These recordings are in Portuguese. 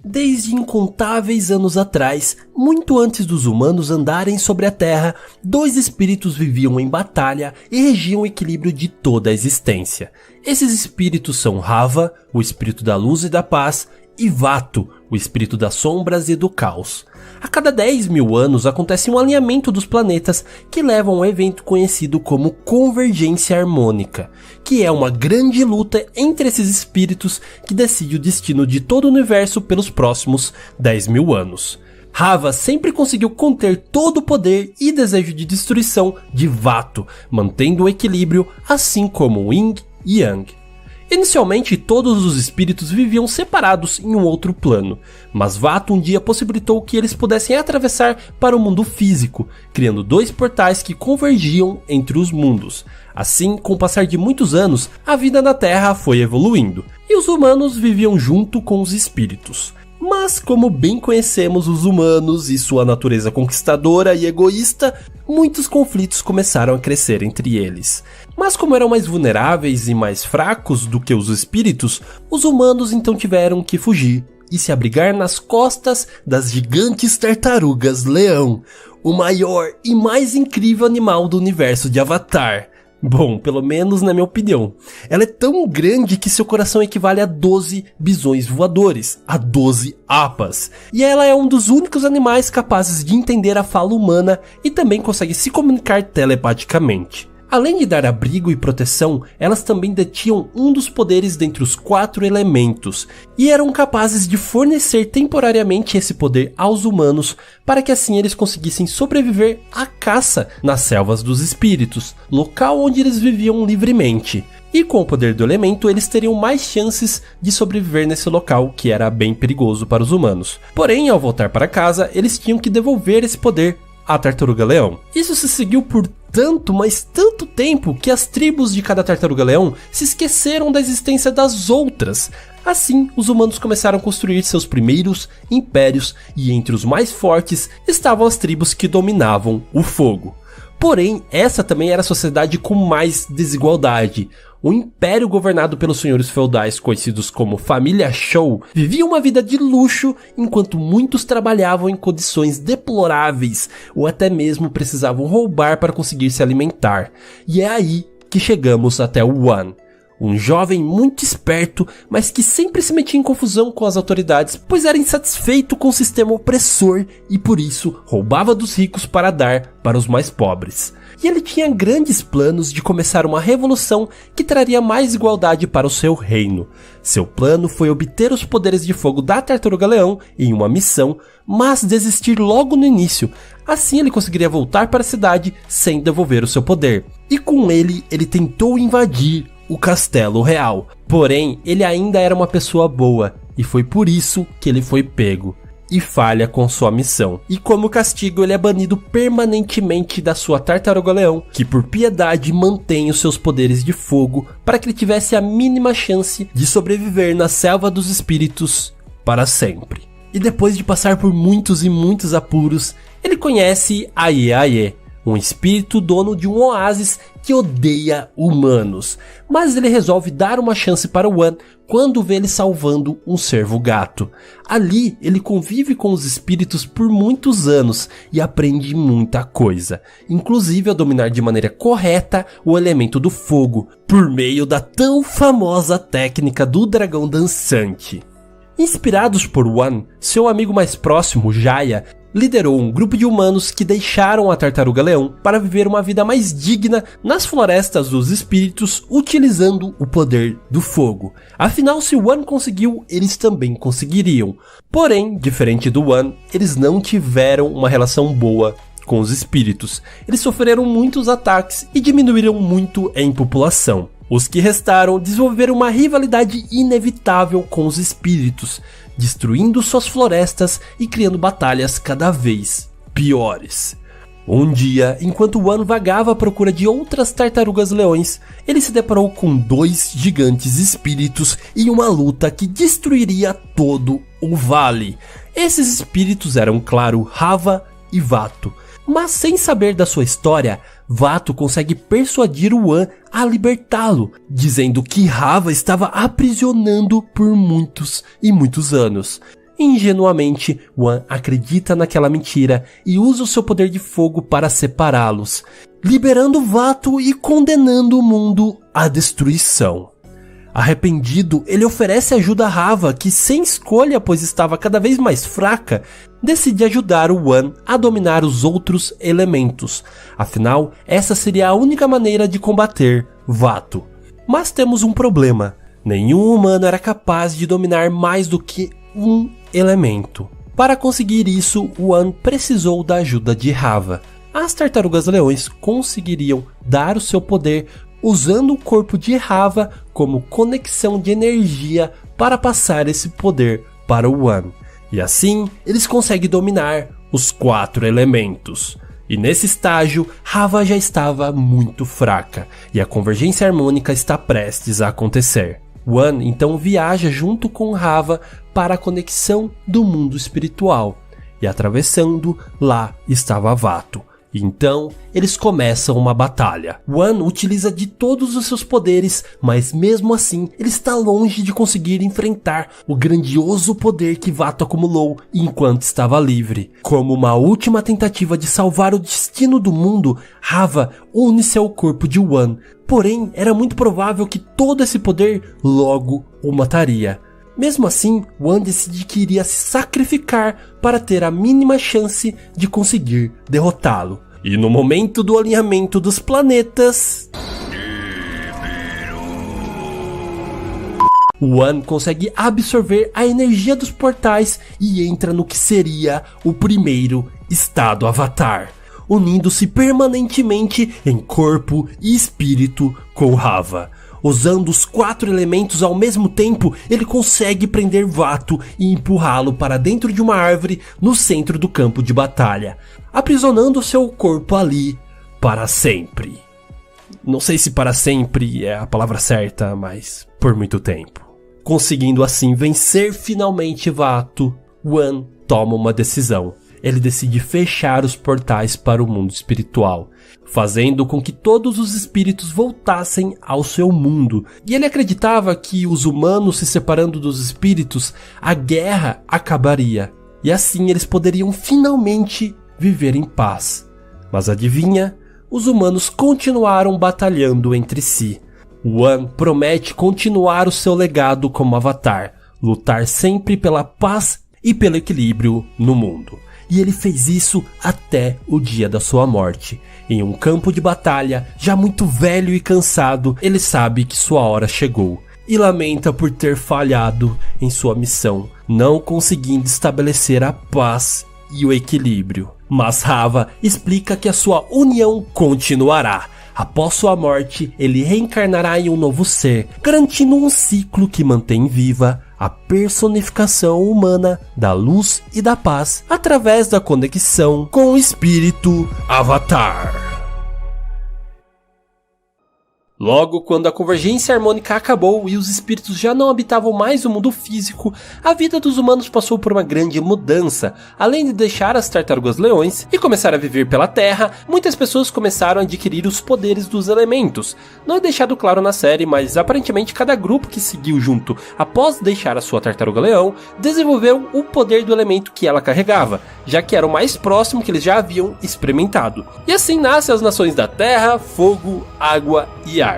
Desde incontáveis anos atrás, muito antes dos humanos andarem sobre a Terra, dois espíritos viviam em batalha e regiam o equilíbrio de toda a existência. Esses espíritos são Rava, o espírito da luz e da paz, e Vato, o espírito das sombras e do caos. A cada 10 mil anos acontece um alinhamento dos planetas que leva a um evento conhecido como convergência harmônica, que é uma grande luta entre esses espíritos que decide o destino de todo o universo pelos próximos 10 mil anos. Rava sempre conseguiu conter todo o poder e desejo de destruição de Vato, mantendo o equilíbrio, assim como Yin e Yang. Inicialmente, todos os espíritos viviam separados em um outro plano, mas Vato um dia possibilitou que eles pudessem atravessar para o mundo físico, criando dois portais que convergiam entre os mundos. Assim, com o passar de muitos anos, a vida na Terra foi evoluindo, e os humanos viviam junto com os espíritos. Mas, como bem conhecemos os humanos e sua natureza conquistadora e egoísta, muitos conflitos começaram a crescer entre eles. Mas como eram mais vulneráveis e mais fracos do que os espíritos, os humanos então tiveram que fugir e se abrigar nas costas das gigantes tartarugas leão, o maior e mais incrível animal do universo de Avatar. Bom, pelo menos na minha opinião. Ela é tão grande que seu coração equivale a 12 bisões voadores, a 12 apas. E ela é um dos únicos animais capazes de entender a fala humana e também consegue se comunicar telepaticamente. Além de dar abrigo e proteção, elas também detinham um dos poderes dentre os 4 elementos, e eram capazes de fornecer temporariamente esse poder aos humanos, para que assim eles conseguissem sobreviver à caça nas selvas dos espíritos, local onde eles viviam livremente. E com o poder do elemento, eles teriam mais chances de sobreviver nesse local, que era bem perigoso para os humanos. Porém, ao voltar para casa, eles tinham que devolver esse poder à tartaruga-leão. Isso se seguiu por tanto, mas tanto tempo que as tribos de cada tartaruga-leão se esqueceram da existência das outras. Assim, os humanos começaram a construir seus primeiros impérios e entre os mais fortes estavam as tribos que dominavam o fogo. Porém, essa também era a sociedade com mais desigualdade. O império governado pelos senhores feudais conhecidos como Família Show vivia uma vida de luxo enquanto muitos trabalhavam em condições deploráveis ou até mesmo precisavam roubar para conseguir se alimentar. E é aí que chegamos até o One. Um jovem muito esperto, mas que sempre se metia em confusão com as autoridades, pois era insatisfeito com o sistema opressor e por isso roubava dos ricos para dar para os mais pobres. E ele tinha grandes planos de começar uma revolução que traria mais igualdade para o seu reino. Seu plano foi obter os poderes de fogo da Tartaruga-Leão em uma missão, mas desistir logo no início. Assim ele conseguiria voltar para a cidade sem devolver o seu poder. E com ele tentou invadir o Castelo Real. Porém, ele ainda era uma pessoa boa e foi por isso que ele foi pego e falha com sua missão. E como castigo, ele é banido permanentemente da sua Tartaruga-Leão, que por piedade mantém os seus poderes de fogo para que ele tivesse a mínima chance de sobreviver na selva dos espíritos para sempre. E depois de passar por muitos e muitos apuros, ele conhece Aie Aie, um espírito dono de um oásis que odeia humanos, mas ele resolve dar uma chance para o One quando vê ele salvando um cervo gato. Ali ele convive com os espíritos por muitos anos e aprende muita coisa, inclusive a dominar de maneira correta o elemento do fogo, por meio da tão famosa técnica do dragão dançante. Inspirados por One, seu amigo mais próximo, Jaya, liderou um grupo de humanos que deixaram a Tartaruga-Leão para viver uma vida mais digna nas florestas dos espíritos utilizando o poder do fogo. Afinal, se o One conseguiu, eles também conseguiriam. Porém, diferente do One, eles não tiveram uma relação boa com os espíritos. Eles sofreram muitos ataques e diminuíram muito em população. Os que restaram desenvolveram uma rivalidade inevitável com os espíritos, destruindo suas florestas e criando batalhas cada vez piores. Um dia, enquanto One vagava à procura de outras tartarugas-leões, ele se deparou com dois gigantes espíritos em uma luta que destruiria todo o vale. Esses espíritos eram, claro, Rava e Vato. Mas sem saber da sua história, Vato consegue persuadir o One a libertá-lo, dizendo que Rava estava aprisionando por muitos e muitos anos. Ingenuamente, Wan acredita naquela mentira e usa o seu poder de fogo para separá-los, liberando Vato e condenando o mundo à destruição. Arrependido, ele oferece ajuda a Rava, que sem escolha, pois estava cada vez mais fraca, decide ajudar o Wan a dominar os outros elementos. Afinal, essa seria a única maneira de combater Vato. Mas temos um problema. Nenhum humano era capaz de dominar mais do que um elemento. Para conseguir isso, Wan precisou da ajuda de Rava. As tartarugas-leões conseguiriam dar o seu poder usando o corpo de Rava como conexão de energia para passar esse poder para o Wan. E assim, eles conseguem dominar os 4 elementos. E nesse estágio, Rava já estava muito fraca, e a convergência harmônica está prestes a acontecer. Wan então viaja junto com Rava para a conexão do mundo espiritual, e atravessando, lá estava Vato. Então, eles começam uma batalha. Wan utiliza de todos os seus poderes, mas mesmo assim, ele está longe de conseguir enfrentar o grandioso poder que Vato acumulou enquanto estava livre. Como uma última tentativa de salvar o destino do mundo, Rava une-se ao corpo de Wan. Porém, era muito provável que todo esse poder logo o mataria. Mesmo assim, Wan decide que iria se sacrificar para ter a mínima chance de conseguir derrotá-lo. E no momento do alinhamento dos planetas, Wan consegue absorver a energia dos portais e entra no que seria o primeiro estado Avatar, unindo-se permanentemente em corpo e espírito com Rava. Usando os 4 elementos ao mesmo tempo, ele consegue prender Vato e empurrá-lo para dentro de uma árvore no centro do campo de batalha, aprisionando seu corpo ali para sempre. Não sei se para sempre é a palavra certa, mas por muito tempo. Conseguindo assim vencer finalmente Vato, Wan toma uma decisão. Ele decide fechar os portais para o mundo espiritual, fazendo com que todos os espíritos voltassem ao seu mundo. E ele acreditava que os humanos se separando dos espíritos, a guerra acabaria. E assim eles poderiam finalmente viver em paz. Mas adivinha? Os humanos continuaram batalhando entre si. Wan promete continuar o seu legado como Avatar, lutar sempre pela paz e pelo equilíbrio no mundo. E ele fez isso até o dia da sua morte. Em um campo de batalha, já muito velho e cansado, ele sabe que sua hora chegou. E lamenta por ter falhado em sua missão, não conseguindo estabelecer a paz e o equilíbrio. Mas Rava explica que a sua união continuará. Após sua morte, ele reencarnará em um novo ser, garantindo um ciclo que mantém viva a personificação humana da luz e da paz através da conexão com o espírito Avatar. Logo, quando a convergência harmônica acabou e os espíritos já não habitavam mais o mundo físico, a vida dos humanos passou por uma grande mudança. Além de deixar as tartarugas-leões e começar a viver pela Terra, muitas pessoas começaram a adquirir os poderes dos elementos. Não é deixado claro na série, mas aparentemente cada grupo que seguiu junto após deixar a sua tartaruga-leão desenvolveu o poder do elemento que ela carregava, já que era o mais próximo que eles já haviam experimentado. E assim nascem as nações da Terra, Fogo, Água e Ar.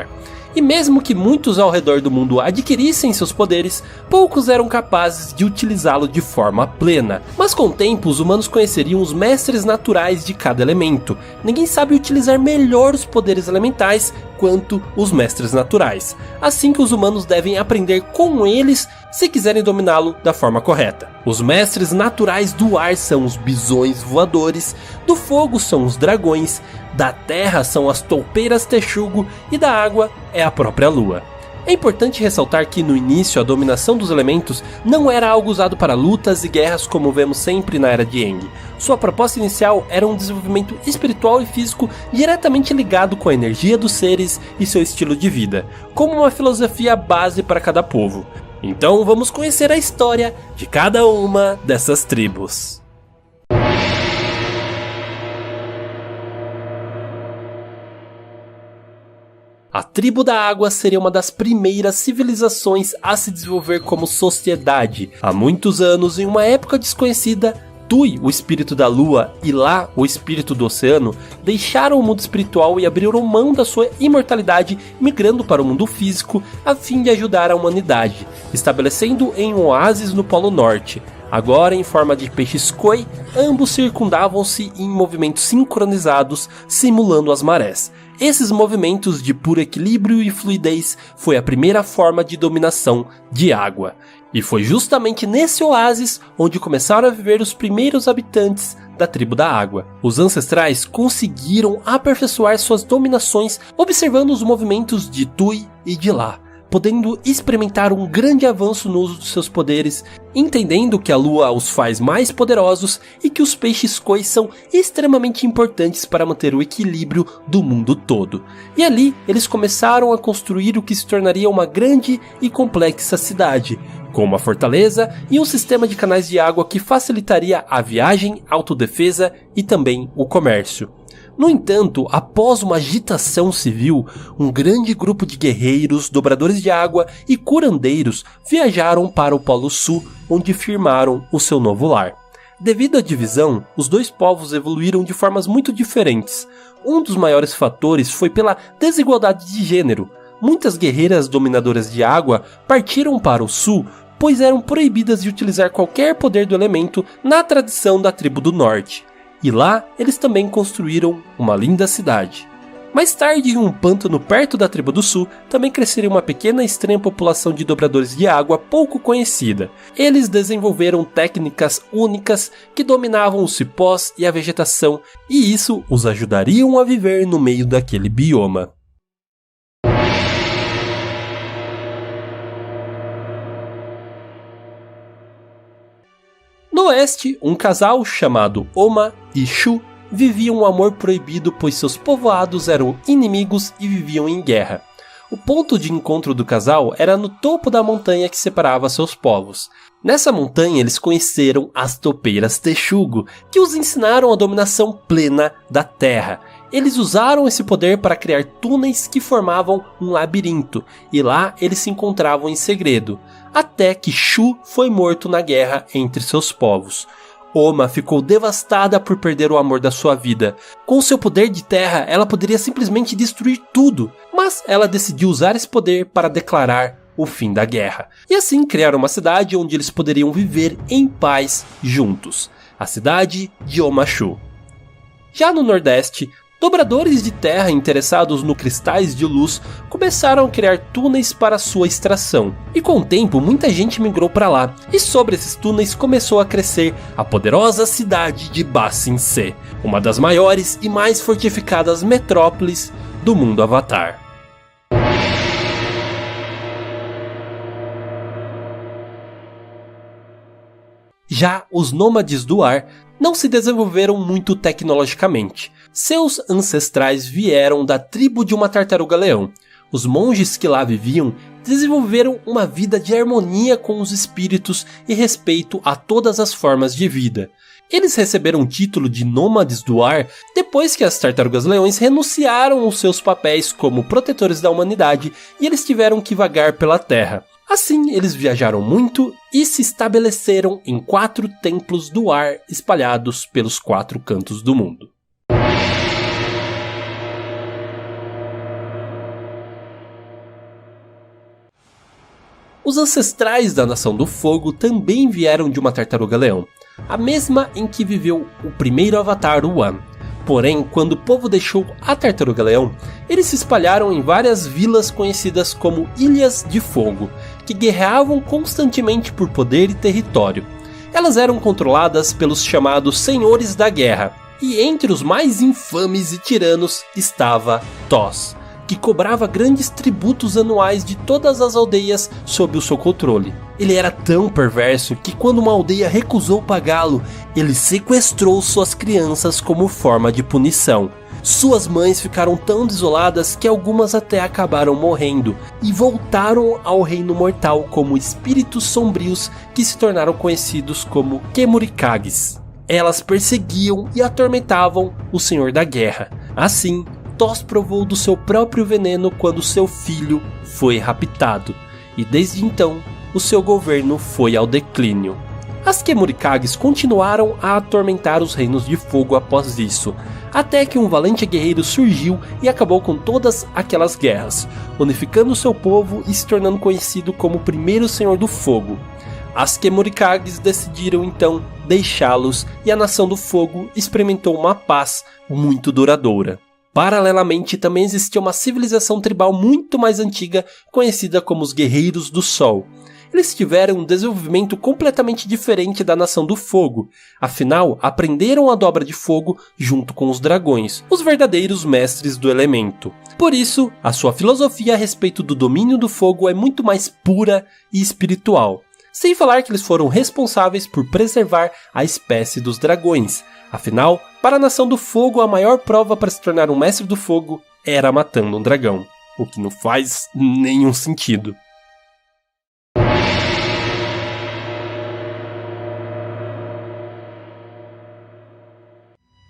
E mesmo que muitos ao redor do mundo adquirissem seus poderes, poucos eram capazes de utilizá-lo de forma plena. Mas com o tempo, os humanos conheceriam os mestres naturais de cada elemento. Ninguém sabe utilizar melhor os poderes elementais quanto os mestres naturais. Assim que os humanos devem aprender com eles se quiserem dominá-lo da forma correta. Os mestres naturais do ar são os bisões voadores, do fogo são os dragões, da terra são as toupeiras texugo e da água é a própria lua. É importante ressaltar que no início a dominação dos elementos não era algo usado para lutas e guerras como vemos sempre na Era de Aang. Sua proposta inicial era um desenvolvimento espiritual e físico diretamente ligado com a energia dos seres e seu estilo de vida, como uma filosofia base para cada povo. Então vamos conhecer a história de cada uma dessas tribos. A tribo da água seria uma das primeiras civilizações a se desenvolver como sociedade. Há muitos anos, em uma época desconhecida, Tui, o espírito da lua, e Lá, o espírito do oceano, deixaram o mundo espiritual e abriram mão da sua imortalidade, migrando para o mundo físico a fim de ajudar a humanidade, estabelecendo em um oásis no Polo Norte. Agora em forma de peixes koi, ambos circundavam-se em movimentos sincronizados, simulando as marés. Esses movimentos de puro equilíbrio e fluidez foi a primeira forma de dominação de água. E foi justamente nesse oásis onde começaram a viver os primeiros habitantes da tribo da água. Os ancestrais conseguiram aperfeiçoar suas dominações observando os movimentos de Tui e de Lá, podendo experimentar um grande avanço no uso de seus poderes, entendendo que a lua os faz mais poderosos e que os peixes koi são extremamente importantes para manter o equilíbrio do mundo todo. E ali eles começaram a construir o que se tornaria uma grande e complexa cidade, com uma fortaleza e um sistema de canais de água que facilitaria a viagem, autodefesa e também o comércio. No entanto, após uma agitação civil, um grande grupo de guerreiros, dobradores de água e curandeiros viajaram para o Polo Sul, onde firmaram o seu novo lar. Devido à divisão, os dois povos evoluíram de formas muito diferentes. Um dos maiores fatores foi pela desigualdade de gênero. Muitas guerreiras dominadoras de água partiram para o sul, pois eram proibidas de utilizar qualquer poder do elemento na tradição da tribo do norte. E lá, eles também construíram uma linda cidade. Mais tarde, em um pântano perto da tribo do sul, também cresceria uma pequena e estranha população de dobradores de água pouco conhecida. Eles desenvolveram técnicas únicas que dominavam os cipós e a vegetação, e isso os ajudariam a viver no meio daquele bioma. No oeste, um casal chamado Oma e Shu viviam um amor proibido, pois seus povoados eram inimigos e viviam em guerra. O ponto de encontro do casal era no topo da montanha que separava seus povos. Nessa montanha eles conheceram as topeiras Texugo, que os ensinaram a dominação plena da terra. Eles usaram esse poder para criar túneis que formavam um labirinto, e lá eles se encontravam em segredo, até que Shu foi morto na guerra entre seus povos. Oma ficou devastada por perder o amor da sua vida. Com seu poder de terra, ela poderia simplesmente destruir tudo, mas ela decidiu usar esse poder para declarar o fim da guerra. E assim criaram uma cidade onde eles poderiam viver em paz juntos. A cidade de Omashu. Já no Nordeste, dobradores de terra interessados no cristais de luz começaram a criar túneis para sua extração. E com o tempo, muita gente migrou para lá. E sobre esses túneis começou a crescer a poderosa cidade de Ba Sing Se, uma das maiores e mais fortificadas metrópoles do mundo Avatar. Já os nômades do ar não se desenvolveram muito tecnologicamente. Seus ancestrais vieram da tribo de uma tartaruga-leão. Os monges que lá viviam desenvolveram uma vida de harmonia com os espíritos e respeito a todas as formas de vida. Eles receberam o título de nômades do ar depois que as tartarugas-leões renunciaram aos seus papéis como protetores da humanidade e eles tiveram que vagar pela terra. Assim, eles viajaram muito e se estabeleceram em 4 templos do ar espalhados pelos 4 cantos do mundo. Os ancestrais da Nação do Fogo também vieram de uma tartaruga-leão, a mesma em que viveu o primeiro avatar, o Wan. Porém, quando o povo deixou a tartaruga-leão, eles se espalharam em várias vilas conhecidas como Ilhas de Fogo, que guerreavam constantemente por poder e território. Elas eram controladas pelos chamados Senhores da Guerra, e entre os mais infames e tiranos estava Tos, que cobrava grandes tributos anuais de todas as aldeias sob o seu controle. Ele era tão perverso que quando uma aldeia recusou pagá-lo, ele sequestrou suas crianças como forma de punição. Suas mães ficaram tão desoladas que algumas até acabaram morrendo e voltaram ao reino mortal como espíritos sombrios que se tornaram conhecidos como Kemurikages. Elas perseguiam e atormentavam o Senhor da Guerra. Assim, Protoss provou do seu próprio veneno quando seu filho foi raptado, e desde então o seu governo foi ao declínio. As Kemurikages continuaram a atormentar os Reinos de Fogo após isso, até que um valente guerreiro surgiu e acabou com todas aquelas guerras, unificando seu povo e se tornando conhecido como o primeiro Senhor do Fogo. As Kemurikages decidiram então deixá-los e a Nação do Fogo experimentou uma paz muito duradoura. Paralelamente, também existia uma civilização tribal muito mais antiga, conhecida como os Guerreiros do Sol. Eles tiveram um desenvolvimento completamente diferente da Nação do Fogo, afinal, aprenderam a dobra de fogo junto com os dragões, os verdadeiros mestres do elemento. Por isso, a sua filosofia a respeito do domínio do fogo é muito mais pura e espiritual. Sem falar que eles foram responsáveis por preservar a espécie dos dragões. Afinal, para a Nação do Fogo, a maior prova para se tornar um mestre do fogo era matando um dragão, o que não faz nenhum sentido.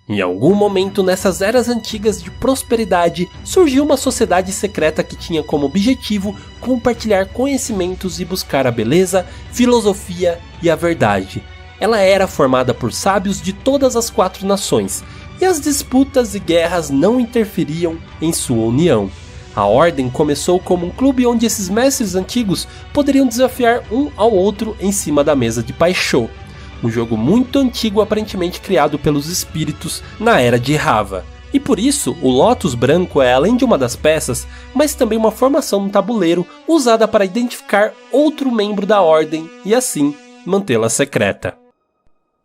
Em algum momento nessas eras antigas de prosperidade, surgiu uma sociedade secreta que tinha como objetivo compartilhar conhecimentos e buscar a beleza, filosofia e a verdade. Ela era formada por sábios de todas as 4 nações, e as disputas e guerras não interferiam em sua união. A Ordem começou como um clube onde esses mestres antigos poderiam desafiar um ao outro em cima da mesa de Paixô. Um jogo muito antigo aparentemente criado pelos espíritos na era de Rava. E por isso, o Lotus branco é além de uma das peças, mas também uma formação no tabuleiro usada para identificar outro membro da Ordem e assim mantê-la secreta.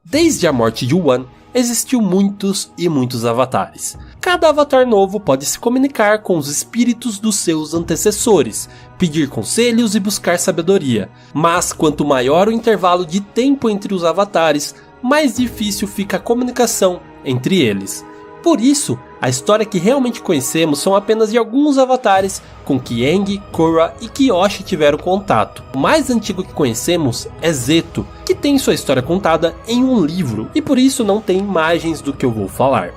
Desde a morte de Yuan, existiu muitos e muitos avatares. Cada avatar novo pode se comunicar com os espíritos dos seus antecessores, pedir conselhos e buscar sabedoria. Mas quanto maior o intervalo de tempo entre os avatares, mais difícil fica a comunicação entre eles. Por isso, a história que realmente conhecemos são apenas de alguns avatares com que Aang, Korra e Kyoshi tiveram contato. O mais antigo que conhecemos é Zeto, que tem sua história contada em um livro e por isso não tem imagens do que eu vou falar.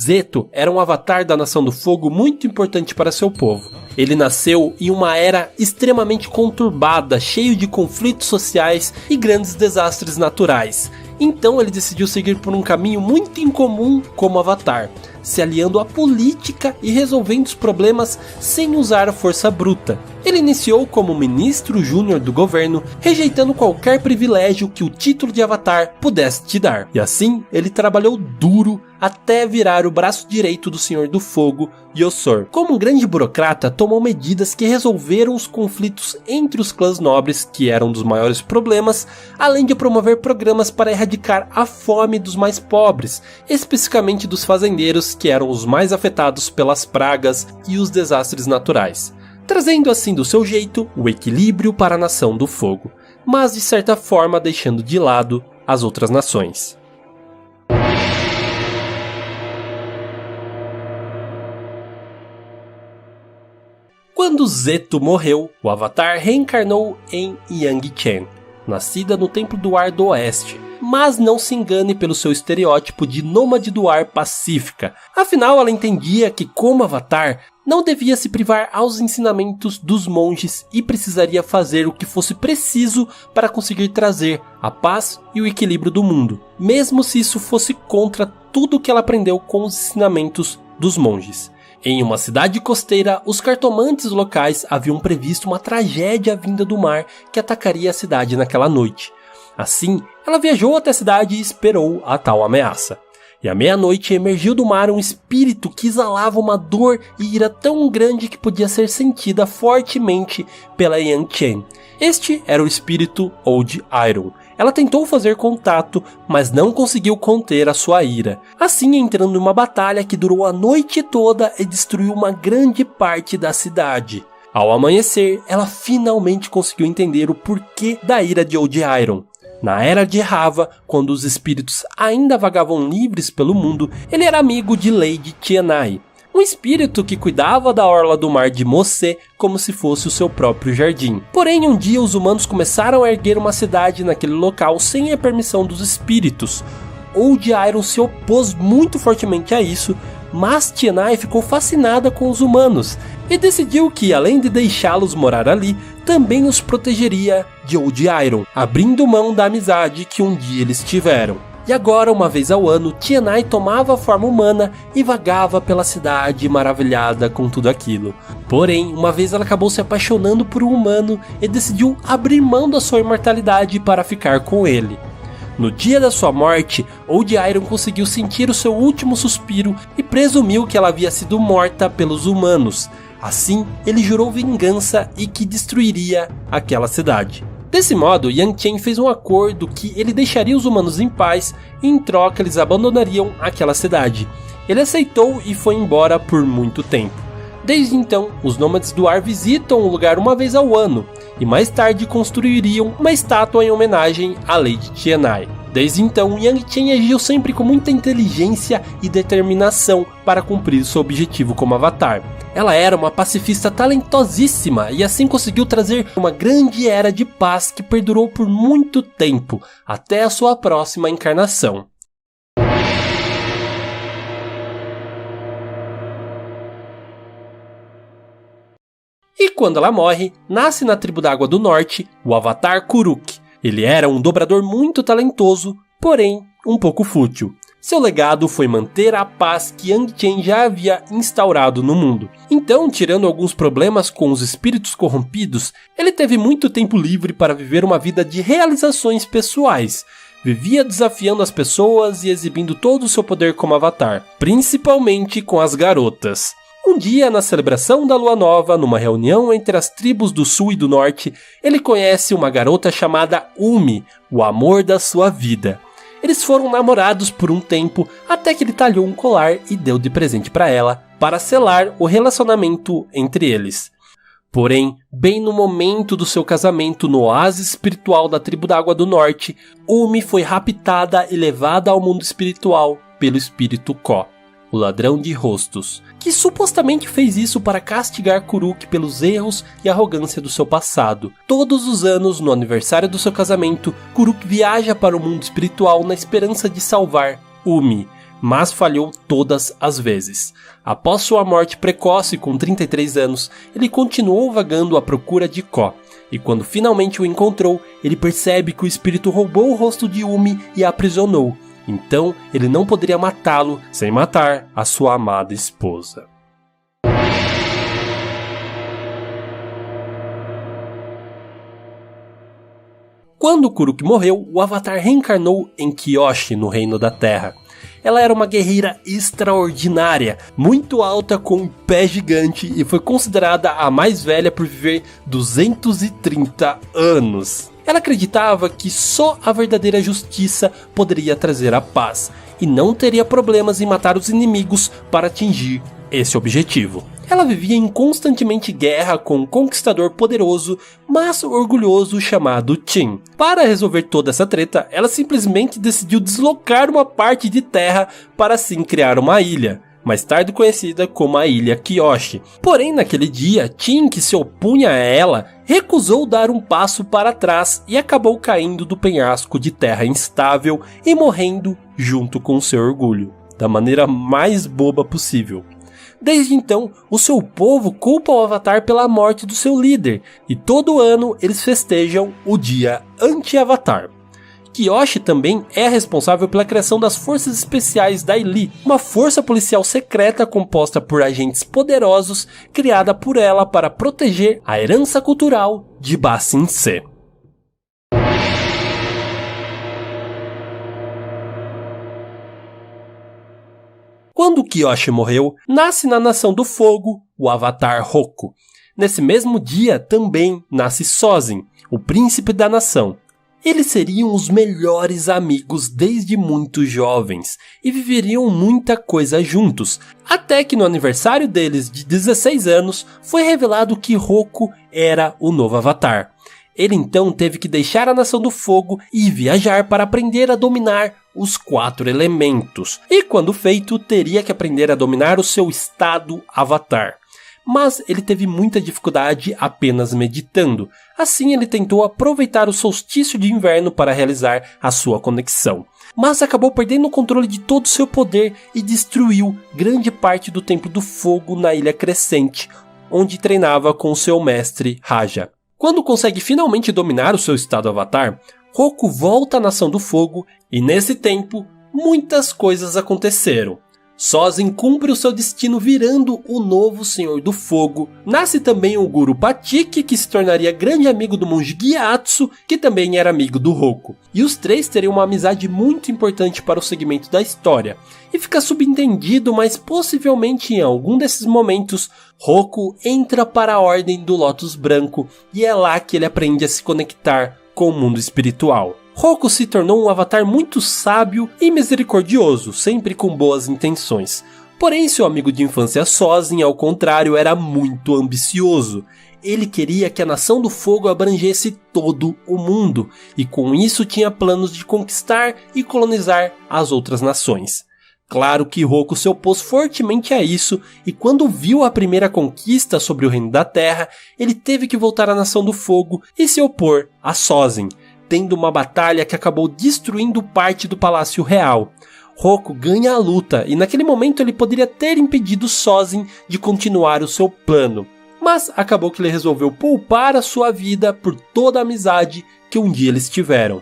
Zeto era um avatar da Nação do Fogo muito importante para seu povo. Ele nasceu em uma era extremamente conturbada, cheio de conflitos sociais e grandes desastres naturais. Então ele decidiu seguir por um caminho muito incomum como avatar, se aliando à política e resolvendo os problemas sem usar a força bruta. Ele iniciou como ministro júnior do governo, rejeitando qualquer privilégio que o título de avatar pudesse te dar. E assim, ele trabalhou duro até virar o braço direito do Senhor do Fogo, Yosor. Como um grande burocrata, tomou medidas que resolveram os conflitos entre os clãs nobres, que eram um dos maiores problemas, além de promover programas para erradicar a fome dos mais pobres, especificamente dos fazendeiros, que eram os mais afetados pelas pragas e os desastres naturais, trazendo assim do seu jeito o equilíbrio para a Nação do Fogo, mas de certa forma deixando de lado as outras nações. Quando Zeto morreu, o Avatar reencarnou em Yang Chen, nascida no Templo do Ar do Oeste. Mas não se engane pelo seu estereótipo de nômade do ar pacífica. Afinal, ela entendia que, como Avatar, não devia se privar aos ensinamentos dos monges e precisaria fazer o que fosse preciso para conseguir trazer a paz e o equilíbrio do mundo, mesmo se isso fosse contra tudo o que ela aprendeu com os ensinamentos dos monges. Em uma cidade costeira, os cartomantes locais haviam previsto uma tragédia vinda do mar que atacaria a cidade naquela noite. Assim, ela viajou até a cidade e esperou a tal ameaça. E à meia-noite emergiu do mar um espírito que exalava uma dor e ira tão grande que podia ser sentida fortemente pela Yang Chen. Este era o espírito Old Iron. Ela tentou fazer contato, mas não conseguiu conter a sua ira. Assim, entrando em uma batalha que durou a noite toda e destruiu uma grande parte da cidade. Ao amanhecer, ela finalmente conseguiu entender o porquê da ira de Old Iron. Na Era de Rava, quando os espíritos ainda vagavam livres pelo mundo, ele era amigo de Lady Tianai. um espírito que cuidava da orla do mar de Mosé como se fosse o seu próprio jardim. Porém, um dia os humanos começaram a erguer uma cidade naquele local sem a permissão dos espíritos. Old Iron se opôs muito fortemente a isso, mas Tianai ficou fascinada com os humanos e decidiu que, além de deixá-los morar ali, também os protegeria de Old Iron, abrindo mão da amizade que um dia eles tiveram. E agora, uma vez ao ano, Tianai tomava a forma humana e vagava pela cidade maravilhada com tudo aquilo. Porém, uma vez ela acabou se apaixonando por um humano e decidiu abrir mão da sua imortalidade para ficar com ele. No dia da sua morte, Old Iron conseguiu sentir o seu último suspiro e presumiu que ela havia sido morta pelos humanos. Assim, ele jurou vingança e que destruiria aquela cidade. Desse modo, Yang Chen fez um acordo que ele deixaria os humanos em paz e em troca eles abandonariam aquela cidade. Ele aceitou e foi embora por muito tempo. Desde então, os nômades do ar visitam o lugar uma vez ao ano e mais tarde construiriam uma estátua em homenagem à Lady Tianai. Desde então, Yang Chen agiu sempre com muita inteligência e determinação para cumprir seu objetivo como avatar. Ela era uma pacifista talentosíssima e assim conseguiu trazer uma grande era de paz que perdurou por muito tempo, até a sua próxima encarnação. E quando ela morre, nasce na tribo da Água do Norte o Avatar Kuruk. Ele era um dobrador muito talentoso, porém um pouco fútil. Seu legado foi manter a paz que Yang Chen já havia instaurado no mundo. Então, tirando alguns problemas com os espíritos corrompidos, ele teve muito tempo livre para viver uma vida de realizações pessoais. Vivia desafiando as pessoas e exibindo todo o seu poder como avatar, principalmente com as garotas. Um dia, na celebração da Lua Nova, numa reunião entre as tribos do Sul e do Norte, ele conhece uma garota chamada Umi, o amor da sua vida. Eles foram namorados por um tempo, até que ele talhou um colar e deu de presente para ela, para selar o relacionamento entre eles. Porém, bem no momento do seu casamento no oásis espiritual da tribo da Água do Norte, Umi foi raptada e levada ao mundo espiritual pelo espírito Ko, o ladrão de rostos, que supostamente fez isso para castigar Kuruk pelos erros e arrogância do seu passado. Todos os anos, no aniversário do seu casamento, Kuruk viaja para o mundo espiritual na esperança de salvar Umi, mas falhou todas as vezes. Após sua morte precoce com 33 anos, ele continuou vagando à procura de Ko, e quando finalmente o encontrou, ele percebe que o espírito roubou o rosto de Umi e a aprisionou. Então, ele não poderia matá-lo sem matar a sua amada esposa. Quando Kuruk morreu, o Avatar reencarnou em Kyoshi, no Reino da Terra. Ela era uma guerreira extraordinária, muito alta com um pé gigante e foi considerada a mais velha por viver 230 anos. Ela acreditava que só a verdadeira justiça poderia trazer a paz, e não teria problemas em matar os inimigos para atingir esse objetivo. Ela vivia em constantemente guerra com um conquistador poderoso, mas orgulhoso chamado Qin. Para resolver toda essa treta, ela simplesmente decidiu deslocar uma parte de terra para assim criar uma ilha, mais tarde conhecida como a Ilha Kyoshi. Porém, naquele dia, Qin, que se opunha a ela, recusou dar um passo para trás e acabou caindo do penhasco de terra instável e morrendo junto com seu orgulho, da maneira mais boba possível. Desde então, o seu povo culpa o Avatar pela morte do seu líder, e todo ano eles festejam o dia anti-Avatar. Kyoshi também é responsável pela criação das Forças Especiais da Ili, uma força policial secreta composta por agentes poderosos criada por ela para proteger a herança cultural de Ba Sing Se. Quando Kyoshi morreu, nasce na Nação do Fogo o Avatar Roku. Nesse mesmo dia também nasce Sozin, o príncipe da nação. Eles seriam os melhores amigos desde muito jovens e viveriam muita coisa juntos, até que no aniversário deles de 16 anos foi revelado que Roku era o novo Avatar. Ele então teve que deixar a Nação do Fogo e viajar para aprender a dominar os 4 elementos, e quando feito, teria que aprender a dominar o seu estado Avatar. Mas ele teve muita dificuldade apenas meditando, assim ele tentou aproveitar o solstício de inverno para realizar a sua conexão. Mas acabou perdendo o controle de todo o seu poder e destruiu grande parte do Templo do Fogo na Ilha Crescente, onde treinava com seu mestre Raja. Quando consegue finalmente dominar o seu estado Avatar, Roku volta à Nação do Fogo e nesse tempo muitas coisas aconteceram. Sozin cumpre o seu destino virando o novo Senhor do Fogo. Nasce também o Guru Patik, que se tornaria grande amigo do monge Gyatso, que também era amigo do Roku. E os 3 teriam uma amizade muito importante para o segmento da história. E fica subentendido, mas possivelmente em algum desses momentos, Roku entra para a Ordem do Lótus Branco e é lá que ele aprende a se conectar com o mundo espiritual. Roku se tornou um avatar muito sábio e misericordioso, sempre com boas intenções. Porém, seu amigo de infância Sozin, ao contrário, era muito ambicioso. Ele queria que a Nação do Fogo abrangesse todo o mundo, e com isso tinha planos de conquistar e colonizar as outras nações. Claro que Roku se opôs fortemente a isso, e quando viu a primeira conquista sobre o Reino da Terra, ele teve que voltar à Nação do Fogo e se opor a Sozin, tendo uma batalha que acabou destruindo parte do Palácio Real. Roku ganha a luta e naquele momento ele poderia ter impedido Sozin de continuar o seu plano. Mas acabou que ele resolveu poupar a sua vida por toda a amizade que um dia eles tiveram.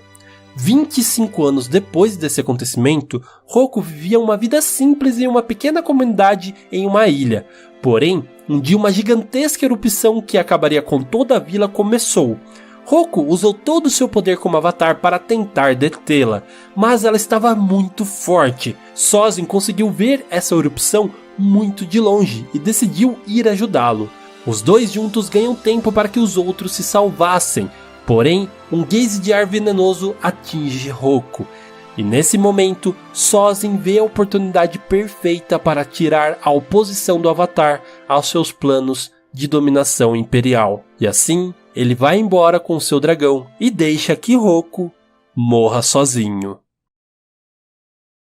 25 anos depois desse acontecimento, Roku vivia uma vida simples em uma pequena comunidade em uma ilha. Porém, um dia uma gigantesca erupção que acabaria com toda a vila começou. Roku usou todo o seu poder como avatar para tentar detê-la, mas ela estava muito forte. Sozin conseguiu ver essa erupção muito de longe e decidiu ir ajudá-lo. Os dois juntos ganham tempo para que os outros se salvassem, porém um gaze de ar venenoso atinge Roku. E nesse momento, Sozin vê a oportunidade perfeita para tirar a oposição do avatar aos seus planos de dominação imperial. E assim, ele vai embora com seu dragão e deixa que Roku morra sozinho.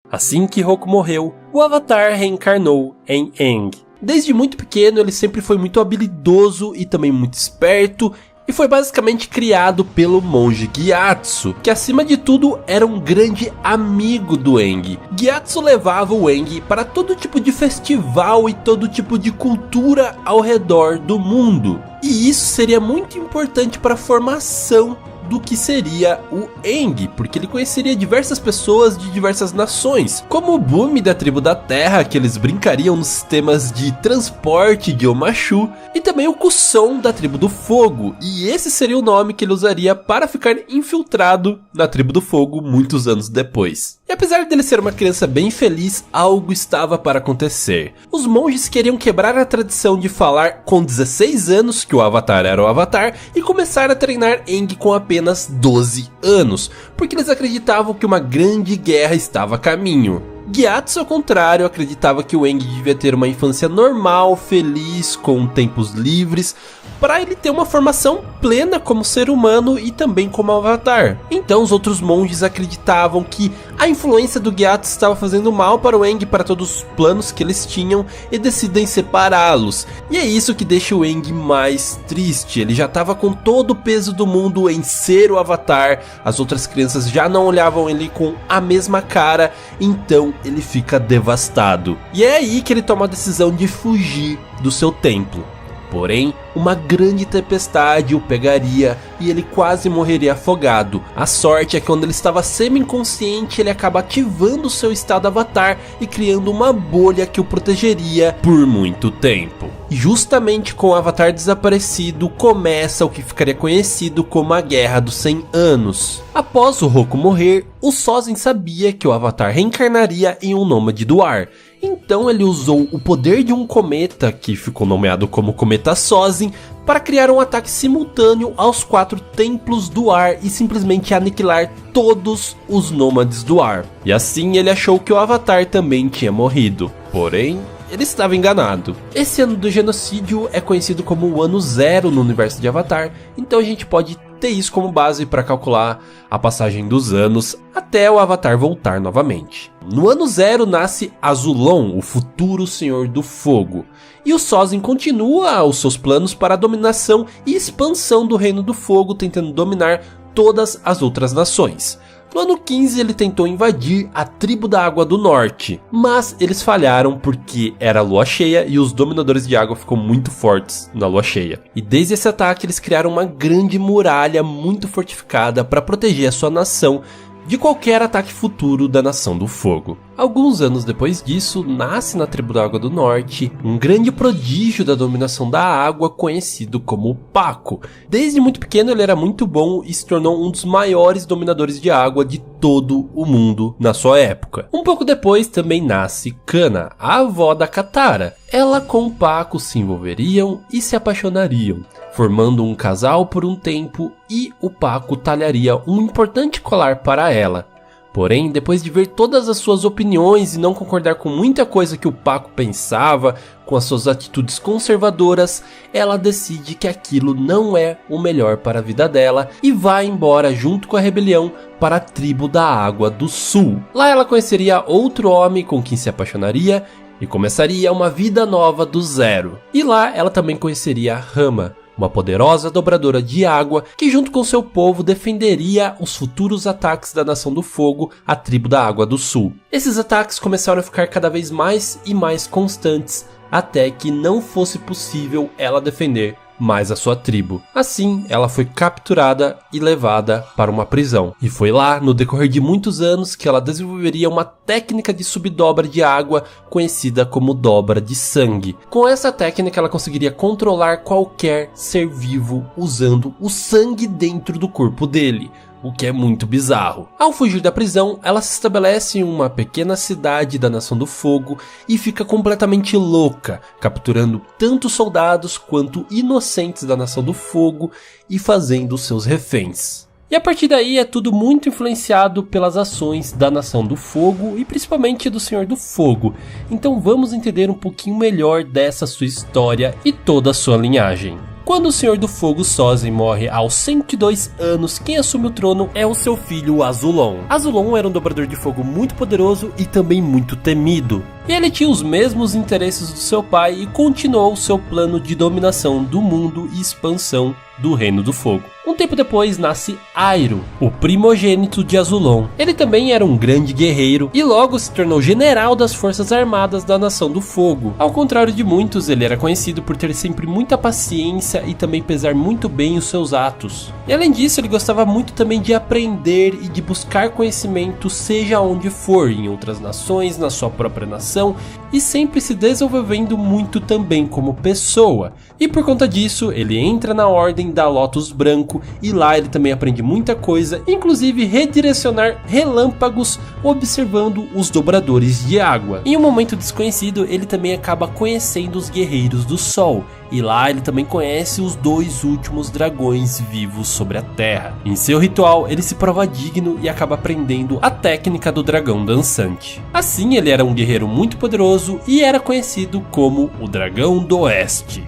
Assim que Roku morreu, o Avatar reencarnou em Aang. Desde muito pequeno ele sempre foi muito habilidoso e também muito esperto, e foi basicamente criado pelo monge Gyatso, que acima de tudo era um grande amigo do Aang. Gyatso levava o Aang para todo tipo de festival e todo tipo de cultura ao redor do mundo. E isso seria muito importante para a formação do que seria o Aang, porque ele conheceria diversas pessoas de diversas nações, como o Bumi da tribo da Terra, que eles brincariam nos sistemas de transporte de Omashu, e também o Kuson da tribo do Fogo, e esse seria o nome que ele usaria para ficar infiltrado na tribo do Fogo muitos anos depois. E apesar dele ser uma criança bem feliz, algo estava para acontecer. Os monges queriam quebrar a tradição de falar com 16 anos que o Avatar era o Avatar e começar a treinar Aang com apenas 12 anos, porque eles acreditavam que uma grande guerra estava a caminho. Gyatso, ao contrário, acreditava que o Aang devia ter uma infância normal, feliz, com tempos livres, para ele ter uma formação plena como ser humano e também como avatar. Então os outros monges acreditavam que a influência do Gyatso estava fazendo mal para o Aang e para todos os planos que eles tinham e decidem separá-los. E é isso que deixa o Aang mais triste. Ele já estava com todo o peso do mundo em ser o avatar, as outras crianças já não olhavam ele com a mesma cara, então ele fica devastado. E é aí que ele toma a decisão de fugir do seu templo. Porém, uma grande tempestade o pegaria e ele quase morreria afogado. A sorte é que quando ele estava semi-inconsciente, ele acaba ativando o seu estado avatar e criando uma bolha que o protegeria por muito tempo. E justamente com o avatar desaparecido, começa o que ficaria conhecido como a Guerra dos 100 Anos. Após o Roku morrer, o Sozin sabia que o avatar reencarnaria em um nômade do ar. Então ele usou o poder de um cometa, que ficou nomeado como Cometa Sozin, para criar um ataque simultâneo aos 4 templos do ar e simplesmente aniquilar todos os nômades do ar. E assim ele achou que o Avatar também tinha morrido. Porém, ele estava enganado. Esse ano do genocídio é conhecido como o ano 0 no universo de Avatar, então a gente pode ter isso como base para calcular a passagem dos anos até o Avatar voltar novamente. No ano 0 nasce Azulon, o futuro Senhor do Fogo, e o Sozin continua os seus planos para a dominação e expansão do Reino do Fogo, tentando dominar todas as outras nações. No ano 15 ele tentou invadir a Tribo da Água do Norte, mas eles falharam porque era lua cheia e os dominadores de água ficam muito fortes na lua cheia. E desde esse ataque eles criaram uma grande muralha muito fortificada para proteger a sua nação de qualquer ataque futuro da Nação do Fogo. Alguns anos depois disso, nasce na Tribo da Água do Norte um grande prodígio da dominação da água conhecido como Paco. Desde muito pequeno ele era muito bom e se tornou um dos maiores dominadores de água de todo o mundo na sua época. Um pouco depois também nasce Kanna, a avó da Katara. Ela com o Paco se envolveriam e se apaixonariam, formando um casal por um tempo, e o Paco talharia um importante colar para ela. Porém, depois de ver todas as suas opiniões e não concordar com muita coisa que o Paco pensava, com as suas atitudes conservadoras, ela decide que aquilo não é o melhor para a vida dela e vai embora junto com a rebelião para a Tribo da Água do Sul. Lá ela conheceria outro homem com quem se apaixonaria e começaria uma vida nova do zero. E lá ela também conheceria Rama, uma poderosa dobradora de água que junto com seu povo defenderia os futuros ataques da Nação do Fogo, a Tribo da Água do Sul. Esses ataques começaram a ficar cada vez mais e mais constantes, até que não fosse possível ela defender mais a sua tribo. Assim, ela foi capturada e levada para uma prisão. E foi lá, no decorrer de muitos anos, que ela desenvolveria uma técnica de subdobra de água conhecida como dobra de sangue. Com essa técnica, ela conseguiria controlar qualquer ser vivo usando o sangue dentro do corpo dele, o que é muito bizarro. Ao fugir da prisão, ela se estabelece em uma pequena cidade da Nação do Fogo e fica completamente louca, capturando tanto soldados quanto inocentes da Nação do Fogo e fazendo seus reféns. E a partir daí é tudo muito influenciado pelas ações da Nação do Fogo e principalmente do Senhor do Fogo. Então vamos entender um pouquinho melhor dessa sua história e toda a sua linhagem. Quando o Senhor do Fogo Sozin morre aos 102 anos, quem assume o trono é o seu filho Azulon. Azulon era um dobrador de fogo muito poderoso e também muito temido. E ele tinha os mesmos interesses do seu pai e continuou seu plano de dominação do mundo e expansão do Reino do Fogo. Um tempo depois nasce Iroh, o primogênito de Azulon. Ele também era um grande guerreiro e logo se tornou general das forças armadas da Nação do Fogo. Ao contrário de muitos, ele era conhecido por ter sempre muita paciência e também pesar muito bem os seus atos. E além disso, ele gostava muito também de aprender e de buscar conhecimento seja onde for, em outras nações, na sua própria nação, e sempre se desenvolvendo muito também como pessoa. E por conta disso, ele entra na Ordem da Lotus Branco e lá ele também aprende muita coisa, inclusive redirecionar relâmpagos observando os dobradores de água. Em um momento desconhecido, ele também acaba conhecendo os Guerreiros do Sol, e lá ele também conhece os 2 últimos dragões vivos sobre a Terra. Em seu ritual, ele se prova digno e acaba aprendendo a técnica do dragão dançante. Assim, ele era um guerreiro muito poderoso e era conhecido como o Dragão do Oeste.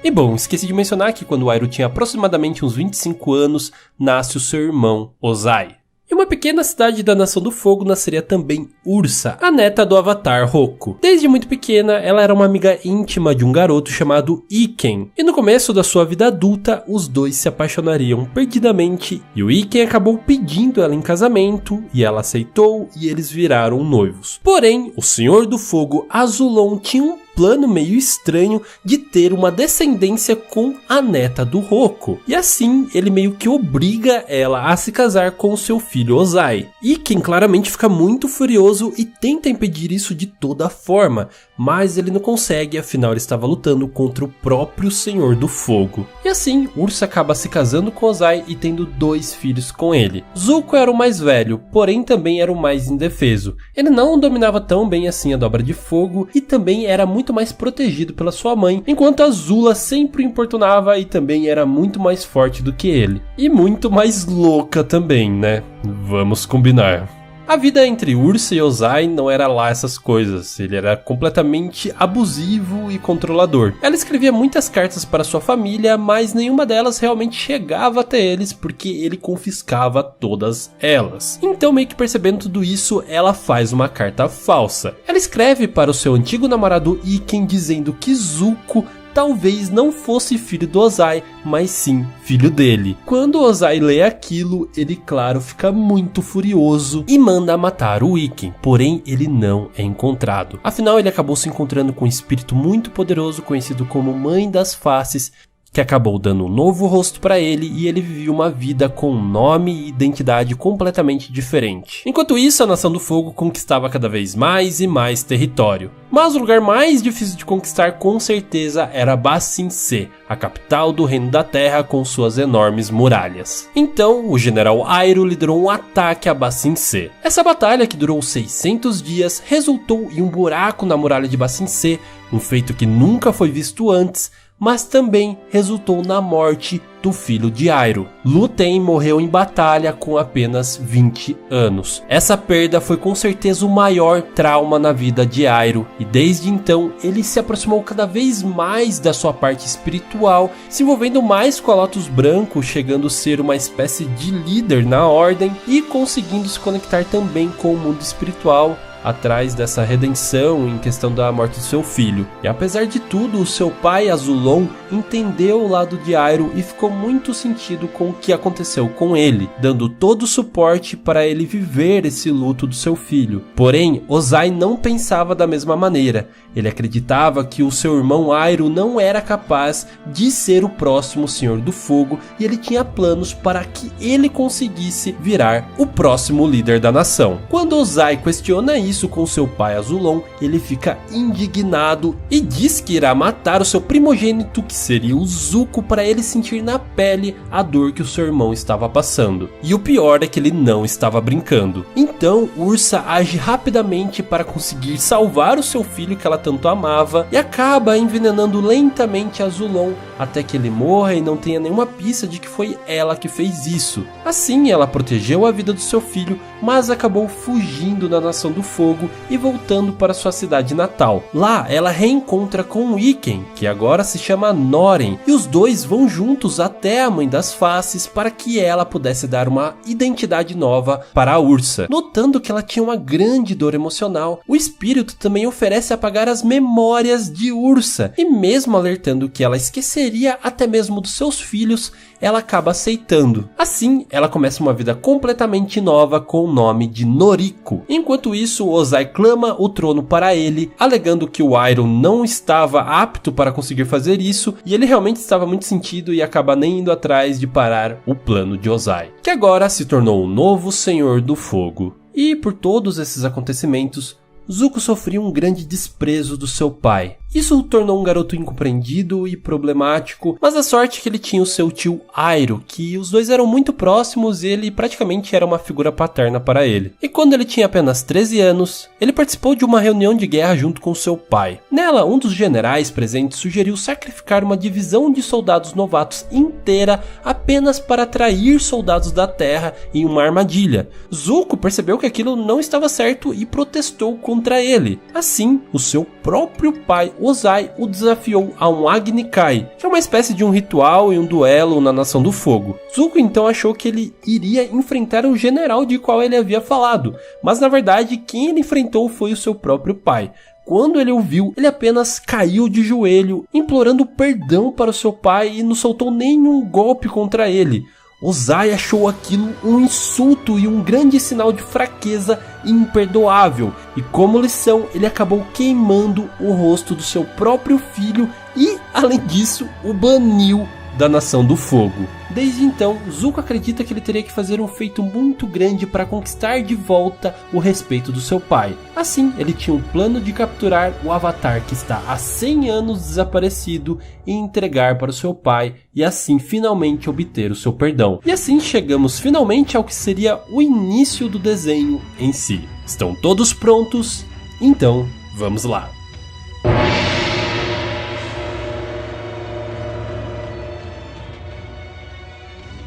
E bom, esqueci de mencionar que quando Iroh tinha aproximadamente uns 25 anos, nasce o seu irmão, Ozai. Em uma pequena cidade da Nação do Fogo nasceria também Ursa, a neta do Avatar Roku. Desde muito pequena, ela era uma amiga íntima de um garoto chamado Iken. E no começo da sua vida adulta, os dois se apaixonariam perdidamente. E o Iken acabou pedindo ela em casamento, e ela aceitou, e eles viraram noivos. Porém, o Senhor do Fogo Azulon tinha um plano meio estranho de ter uma descendência com a neta do Roku. E assim, ele meio que obriga ela a se casar com o seu filho Ozai. E quem claramente fica muito furioso e tenta impedir isso de toda forma, mas ele não consegue, afinal ele estava lutando contra o próprio Senhor do Fogo. E assim, Ursa acaba se casando com Ozai e tendo 2 filhos com ele. Zuko era o mais velho, porém também era o mais indefeso. Ele não dominava tão bem assim a dobra de fogo e também era muito mais protegido pela sua mãe, enquanto Azula sempre o importunava e também era muito mais forte do que ele. E muito mais louca também, né? Vamos combinar. A vida entre Ursa e Ozai não era lá essas coisas, ele era completamente abusivo e controlador. Ela escrevia muitas cartas para sua família, mas nenhuma delas realmente chegava até eles porque ele confiscava todas elas. Então, meio que percebendo tudo isso, ela faz uma carta falsa. Ela escreve para o seu antigo namorado Iken dizendo que Zuko talvez não fosse filho do Ozai, mas sim filho dele. Quando Ozai lê aquilo, ele claro fica muito furioso e manda matar o Iken, porém ele não é encontrado. Afinal, ele acabou se encontrando com um espírito muito poderoso conhecido como Mãe das Faces, que acabou dando um novo rosto para ele e ele vivia uma vida com um nome e identidade completamente diferente. Enquanto isso, a Nação do Fogo conquistava cada vez mais e mais território. Mas o lugar mais difícil de conquistar com certeza era Ba Sing Se, a capital do Reino da Terra com suas enormes muralhas. Então, o general Iroh liderou um ataque a Ba Sing Se. Essa batalha, que durou 600 dias, resultou em um buraco na muralha de Ba Sing Se, um feito que nunca foi visto antes, mas também resultou na morte do filho de Iroh. Lu Ten morreu em batalha com apenas 20 anos. Essa perda foi com certeza o maior trauma na vida de Iroh, e desde então ele se aproximou cada vez mais da sua parte espiritual, se envolvendo mais com a Lotus Branco, chegando a ser uma espécie de líder na ordem e conseguindo se conectar também com o mundo espiritual, atrás dessa redenção em questão da morte do seu filho. E apesar de tudo, o seu pai Azulon entendeu o lado de Iroh e ficou muito sentido com o que aconteceu com ele, dando todo o suporte para ele viver esse luto do seu filho. Porém, Ozai não pensava da mesma maneira. Ele acreditava que o seu irmão Iroh não era capaz de ser o próximo Senhor do Fogo e ele tinha planos para que ele conseguisse virar o próximo líder da nação. Quando Ozai questiona isso com seu pai Azulon, ele fica indignado e diz que irá matar o seu primogênito, que seria o Zuko, para ele sentir na pele a dor que o seu irmão estava passando. E o pior é que ele não estava brincando. Então Ursa age rapidamente para conseguir salvar o seu filho que ela tanto amava e acaba envenenando lentamente Azulon até que ele morra e não tenha nenhuma pista de que foi ela que fez isso. Assim, ela protegeu a vida do seu filho, mas acabou fugindo da Nação do Fogo e voltando para sua cidade natal. Lá, ela reencontra com Iken, que agora se chama Noren, e os dois vão juntos até a Mãe das Faces para que ela pudesse dar uma identidade nova para a Ursa. Notando que ela tinha uma grande dor emocional, o espírito também oferece apagar as memórias de Ursa, e mesmo alertando que ela esqueceria até mesmo dos seus filhos, ela acaba aceitando. Assim, ela começa uma vida completamente nova com o nome de Noriko. Enquanto isso, Ozai clama o trono para ele, alegando que o Iroh não estava apto para conseguir fazer isso, e ele realmente estava muito sentido e acaba nem indo atrás de parar o plano de Ozai, que agora se tornou o novo Senhor do Fogo. E por todos esses acontecimentos, Zuko sofria um grande desprezo do seu pai. Isso o tornou um garoto incompreendido e problemático, mas a sorte é que ele tinha o seu tio Iroh, que os dois eram muito próximos e ele praticamente era uma figura paterna para ele. E quando ele tinha apenas 13 anos, ele participou de uma reunião de guerra junto com seu pai. Nela, um dos generais presentes sugeriu sacrificar uma divisão de soldados novatos inteira apenas para atrair soldados da Terra em uma armadilha. Zuko percebeu que aquilo não estava certo e protestou contra ele. Assim, o seu próprio pai Ozai o desafiou a um Agni Kai, que é uma espécie de um ritual e um duelo na Nação do Fogo. Zuko então achou que ele iria enfrentar o general de qual ele havia falado, mas na verdade quem ele enfrentou foi o seu próprio pai. Quando ele o viu, ele apenas caiu de joelho, implorando perdão para o seu pai e não soltou nenhum golpe contra ele. Ozai achou aquilo um insulto e um grande sinal de fraqueza imperdoável, e como lição ele acabou queimando o rosto do seu próprio filho e, além disso, o baniu da Nação do Fogo. Desde então, Zuko acredita que ele teria que fazer um feito muito grande para conquistar de volta o respeito do seu pai. Assim, ele tinha um plano de capturar o Avatar que está há 100 anos desaparecido e entregar para o seu pai, e assim finalmente obter o seu perdão. E assim chegamos finalmente ao que seria o início do desenho em si. Estão todos prontos? Então, vamos lá!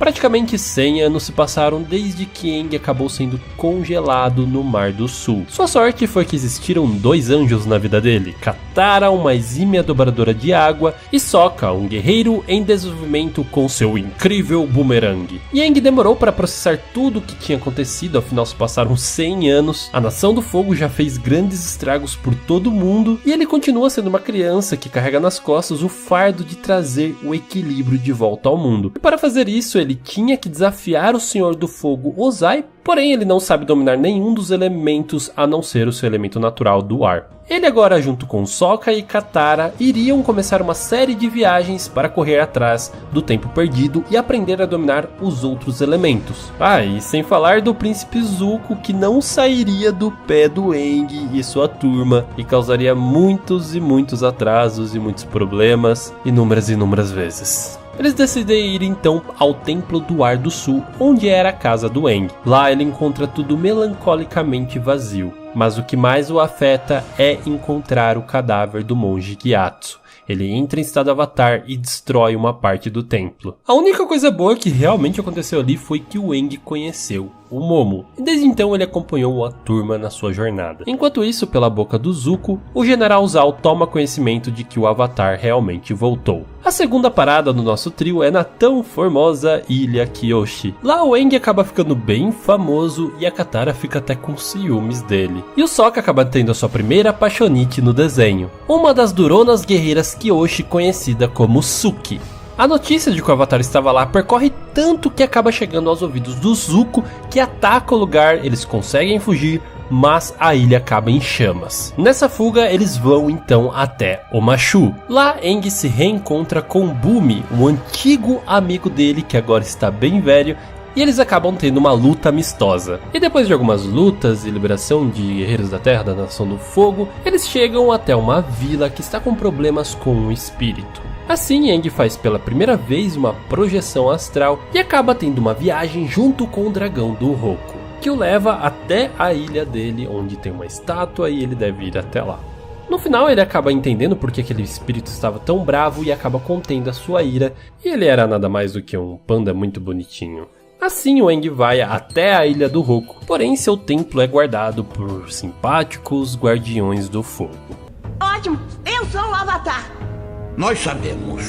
Praticamente 100 anos se passaram desde que Aang acabou sendo congelado no Mar do Sul. Sua sorte foi que existiram 2 anjos na vida dele, Katara, uma exímia dobradora de água, e Sokka, um guerreiro em desenvolvimento com seu incrível boomerang. E Aang demorou para processar tudo o que tinha acontecido, afinal se passaram 100 anos, a Nação do Fogo já fez grandes estragos por todo o mundo, e ele continua sendo uma criança que carrega nas costas o fardo de trazer o equilíbrio de volta ao mundo. E para fazer isso, ele tinha que desafiar o Senhor do Fogo, Ozai, porém ele não sabe dominar nenhum dos elementos a não ser o seu elemento natural do ar. Ele agora, junto com Sokka e Katara, iriam começar uma série de viagens para correr atrás do tempo perdido e aprender a dominar os outros elementos. E sem falar do príncipe Zuko, que não sairia do pé do Aang e sua turma e causaria muitos e muitos atrasos e muitos problemas inúmeras vezes. Eles decidem ir então ao Templo do Ar do Sul, onde era a casa do Aang. Lá ele encontra tudo melancolicamente vazio, mas o que mais o afeta é encontrar o cadáver do monge Gyatso. Ele entra em estado avatar e destrói uma parte do templo. A única coisa boa que realmente aconteceu ali foi que o Aang conheceu o Momo, e desde então ele acompanhou a turma na sua jornada. Enquanto isso, pela boca do Zuko, o General Zhao toma conhecimento de que o Avatar realmente voltou. A segunda parada do nosso trio é na tão formosa Ilha Kyoshi. Lá o Aang acaba ficando bem famoso e a Katara fica até com ciúmes dele. E o Sokka acaba tendo a sua primeira apaixonite no desenho, uma das duronas guerreiras Kyoshi conhecida como Suki. A notícia de que o Avatar estava lá percorre tanto que acaba chegando aos ouvidos do Zuko, que ataca o lugar, eles conseguem fugir, mas a ilha acaba em chamas. Nessa fuga, eles vão então até Omashu. Lá, Aang se reencontra com Bumi, um antigo amigo dele que agora está bem velho, e eles acabam tendo uma luta amistosa. E depois de algumas lutas e liberação de guerreiros da Terra da Nação do Fogo, eles chegam até uma vila que está com problemas com um espírito. Assim, Aang faz pela primeira vez uma projeção astral e acaba tendo uma viagem junto com o dragão do Roku, que o leva até a ilha dele, onde tem uma estátua e ele deve ir até lá. No final ele acaba entendendo porque aquele espírito estava tão bravo e acaba contendo a sua ira, e ele era nada mais do que um panda muito bonitinho. Assim o Aang vai até a ilha do Roku, porém seu templo é guardado por simpáticos guardiões do fogo. Ótimo, eu sou o Avatar. Nós sabemos.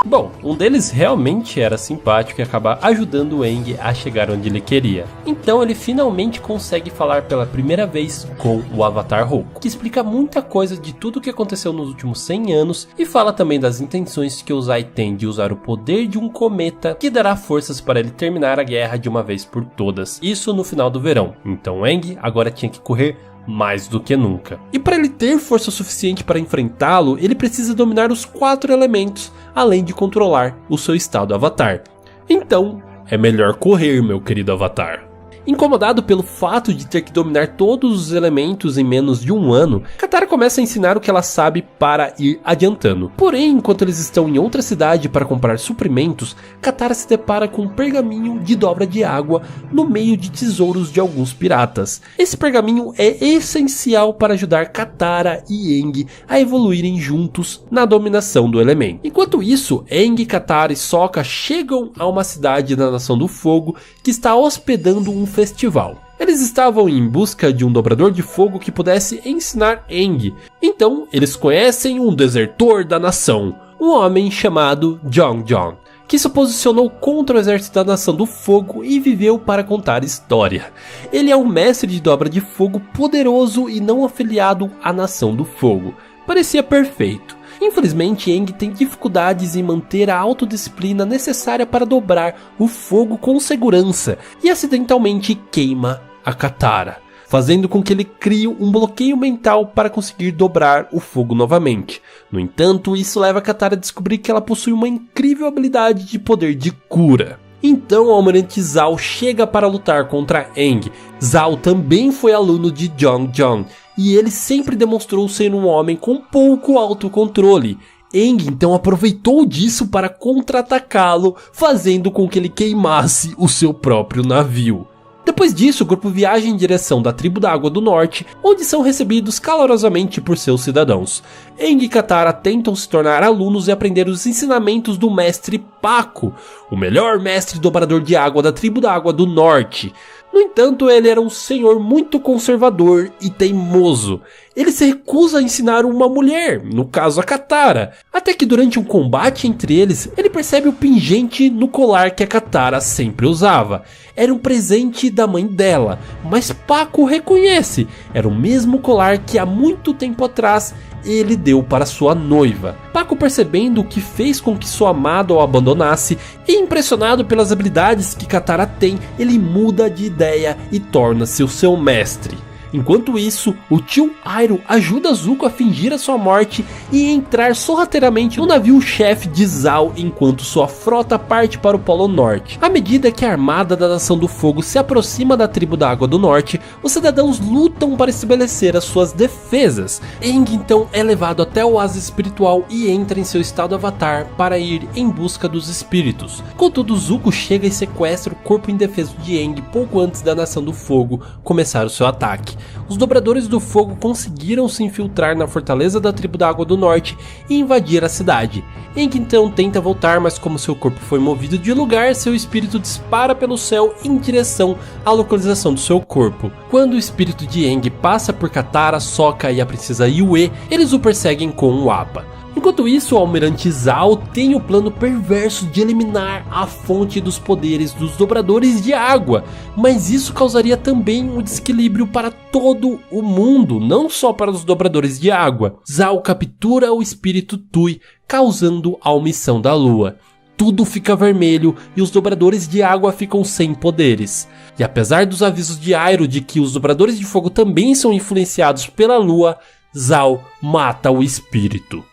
Bom, um deles realmente era simpático e acaba ajudando o Aang a chegar onde ele queria. Então ele finalmente consegue falar pela primeira vez com o Avatar Roku, que explica muita coisa de tudo o que aconteceu nos últimos 100 anos e fala também das intenções que Ozai tem de usar o poder de um cometa que dará forças para ele terminar a guerra de uma vez por todas. Isso no final do verão. Então Aang agora tinha que correr mais do que nunca. E para ele ter força suficiente para enfrentá-lo, ele precisa dominar os 4 elementos, além de controlar o seu estado Avatar. Então, é melhor correr, meu querido Avatar. Incomodado pelo fato de ter que dominar todos os elementos em menos de um ano, Katara começa a ensinar o que ela sabe para ir adiantando. Porém, enquanto eles estão em outra cidade para comprar suprimentos, Katara se depara com um pergaminho de dobra de água no meio de tesouros de alguns piratas. Esse pergaminho é essencial para ajudar Katara e Aang a evoluírem juntos na dominação do elemento. Enquanto isso, Aang, Katara e Sokka chegam a uma cidade da Nação do Fogo que está hospedando um festival. Eles estavam em busca de um dobrador de fogo que pudesse ensinar Aang. Então, eles conhecem um desertor da nação, um homem chamado Jeong-Jeong, que se posicionou contra o exército da Nação do Fogo e viveu para contar história. Ele é um mestre de dobra de fogo poderoso e não afiliado à Nação do Fogo. Parecia perfeito. Infelizmente, Aang tem dificuldades em manter a autodisciplina necessária para dobrar o fogo com segurança e acidentalmente queima a Katara, fazendo com que ele crie um bloqueio mental para conseguir dobrar o fogo novamente. No entanto, isso leva a Katara a descobrir que ela possui uma incrível habilidade de poder de cura. Então o almirante Zhao chega para lutar contra Aang. Zhao também foi aluno de Jeong-Jeong e ele sempre demonstrou ser um homem com pouco autocontrole. Aang então aproveitou disso para contra-atacá-lo, fazendo com que ele queimasse o seu próprio navio. Depois disso, o grupo viaja em direção da tribo da Água do Norte, onde são recebidos calorosamente por seus cidadãos. Aang e Katara tentam se tornar alunos e aprender os ensinamentos do mestre Paco, o melhor mestre dobrador de água da tribo da Água do Norte. No entanto, ele era um senhor muito conservador e teimoso. Ele se recusa a ensinar uma mulher, no caso a Katara, até que durante um combate entre eles, ele percebe o pingente no colar que a Katara sempre usava. Era um presente da mãe dela, mas Paco reconhece, era o mesmo colar que há muito tempo atrás ele deu para sua noiva. Paco, percebendo o que fez com que sua amada o abandonasse e impressionado pelas habilidades que Katara tem, ele muda de ideia e torna-se o seu mestre. Enquanto isso, o tio Iroh ajuda Zuko a fingir a sua morte e entrar sorrateiramente no navio-chefe de Zhao enquanto sua frota parte para o Polo Norte. À medida que a armada da Nação do Fogo se aproxima da tribo da Água do Norte, os cidadãos lutam para estabelecer as suas defesas. Aang então é levado até o oásis espiritual e entra em seu estado avatar para ir em busca dos espíritos. Contudo, Zuko chega e sequestra o corpo indefeso de Aang pouco antes da Nação do Fogo começar o seu ataque. Os dobradores do fogo conseguiram se infiltrar na fortaleza da tribo da Água do Norte e invadir a cidade. Aang então tenta voltar, mas como seu corpo foi movido de lugar, seu espírito dispara pelo céu em direção à localização do seu corpo. Quando o espírito de Aang passa por Katara, Sokka e a princesa Yue, eles o perseguem com um Appa. Enquanto isso, o almirante Zhao tem o plano perverso de eliminar a fonte dos poderes dos dobradores de água, mas isso causaria também um desequilíbrio para todo o mundo, não só para os dobradores de água. Zhao captura o espírito Tui, causando a omissão da lua. Tudo fica vermelho e os dobradores de água ficam sem poderes. E apesar dos avisos de Iroh de que os dobradores de fogo também são influenciados pela lua, Zhao mata o espírito.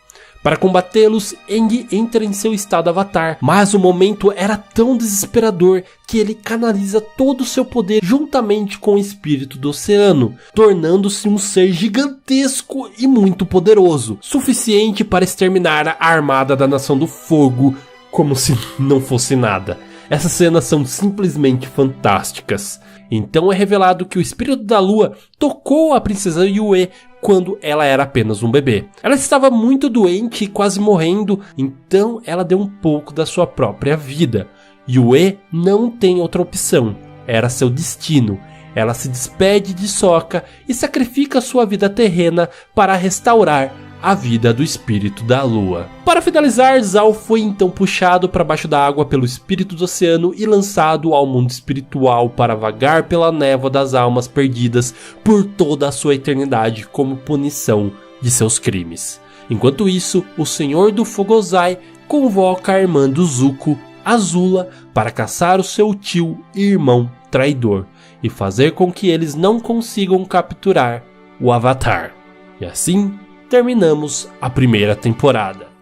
Para combatê-los, Aang entra em seu estado avatar, mas o momento era tão desesperador que ele canaliza todo o seu poder juntamente com o espírito do oceano, tornando-se um ser gigantesco e muito poderoso, suficiente para exterminar a armada da Nação do Fogo, como se não fosse nada. Essas cenas são simplesmente fantásticas. Então é revelado que o espírito da lua tocou a princesa Yue quando ela era apenas um bebê. Ela estava muito doente e quase morrendo, então ela deu um pouco da sua própria vida. Yue não tem outra opção, era seu destino. Ela se despede de Sokka e sacrifica sua vida terrena para restaurar a vida do espírito da lua. Para finalizar, Zhao foi então puxado para baixo da água pelo espírito do oceano e lançado ao mundo espiritual para vagar pela névoa das almas perdidas por toda a sua eternidade como punição de seus crimes. Enquanto isso, o Senhor do Fogo Ozai convoca a irmã do Zuko, Azula, para caçar o seu tio e irmão traidor e fazer com que eles não consigam capturar o Avatar. E assim terminamos a primeira temporada.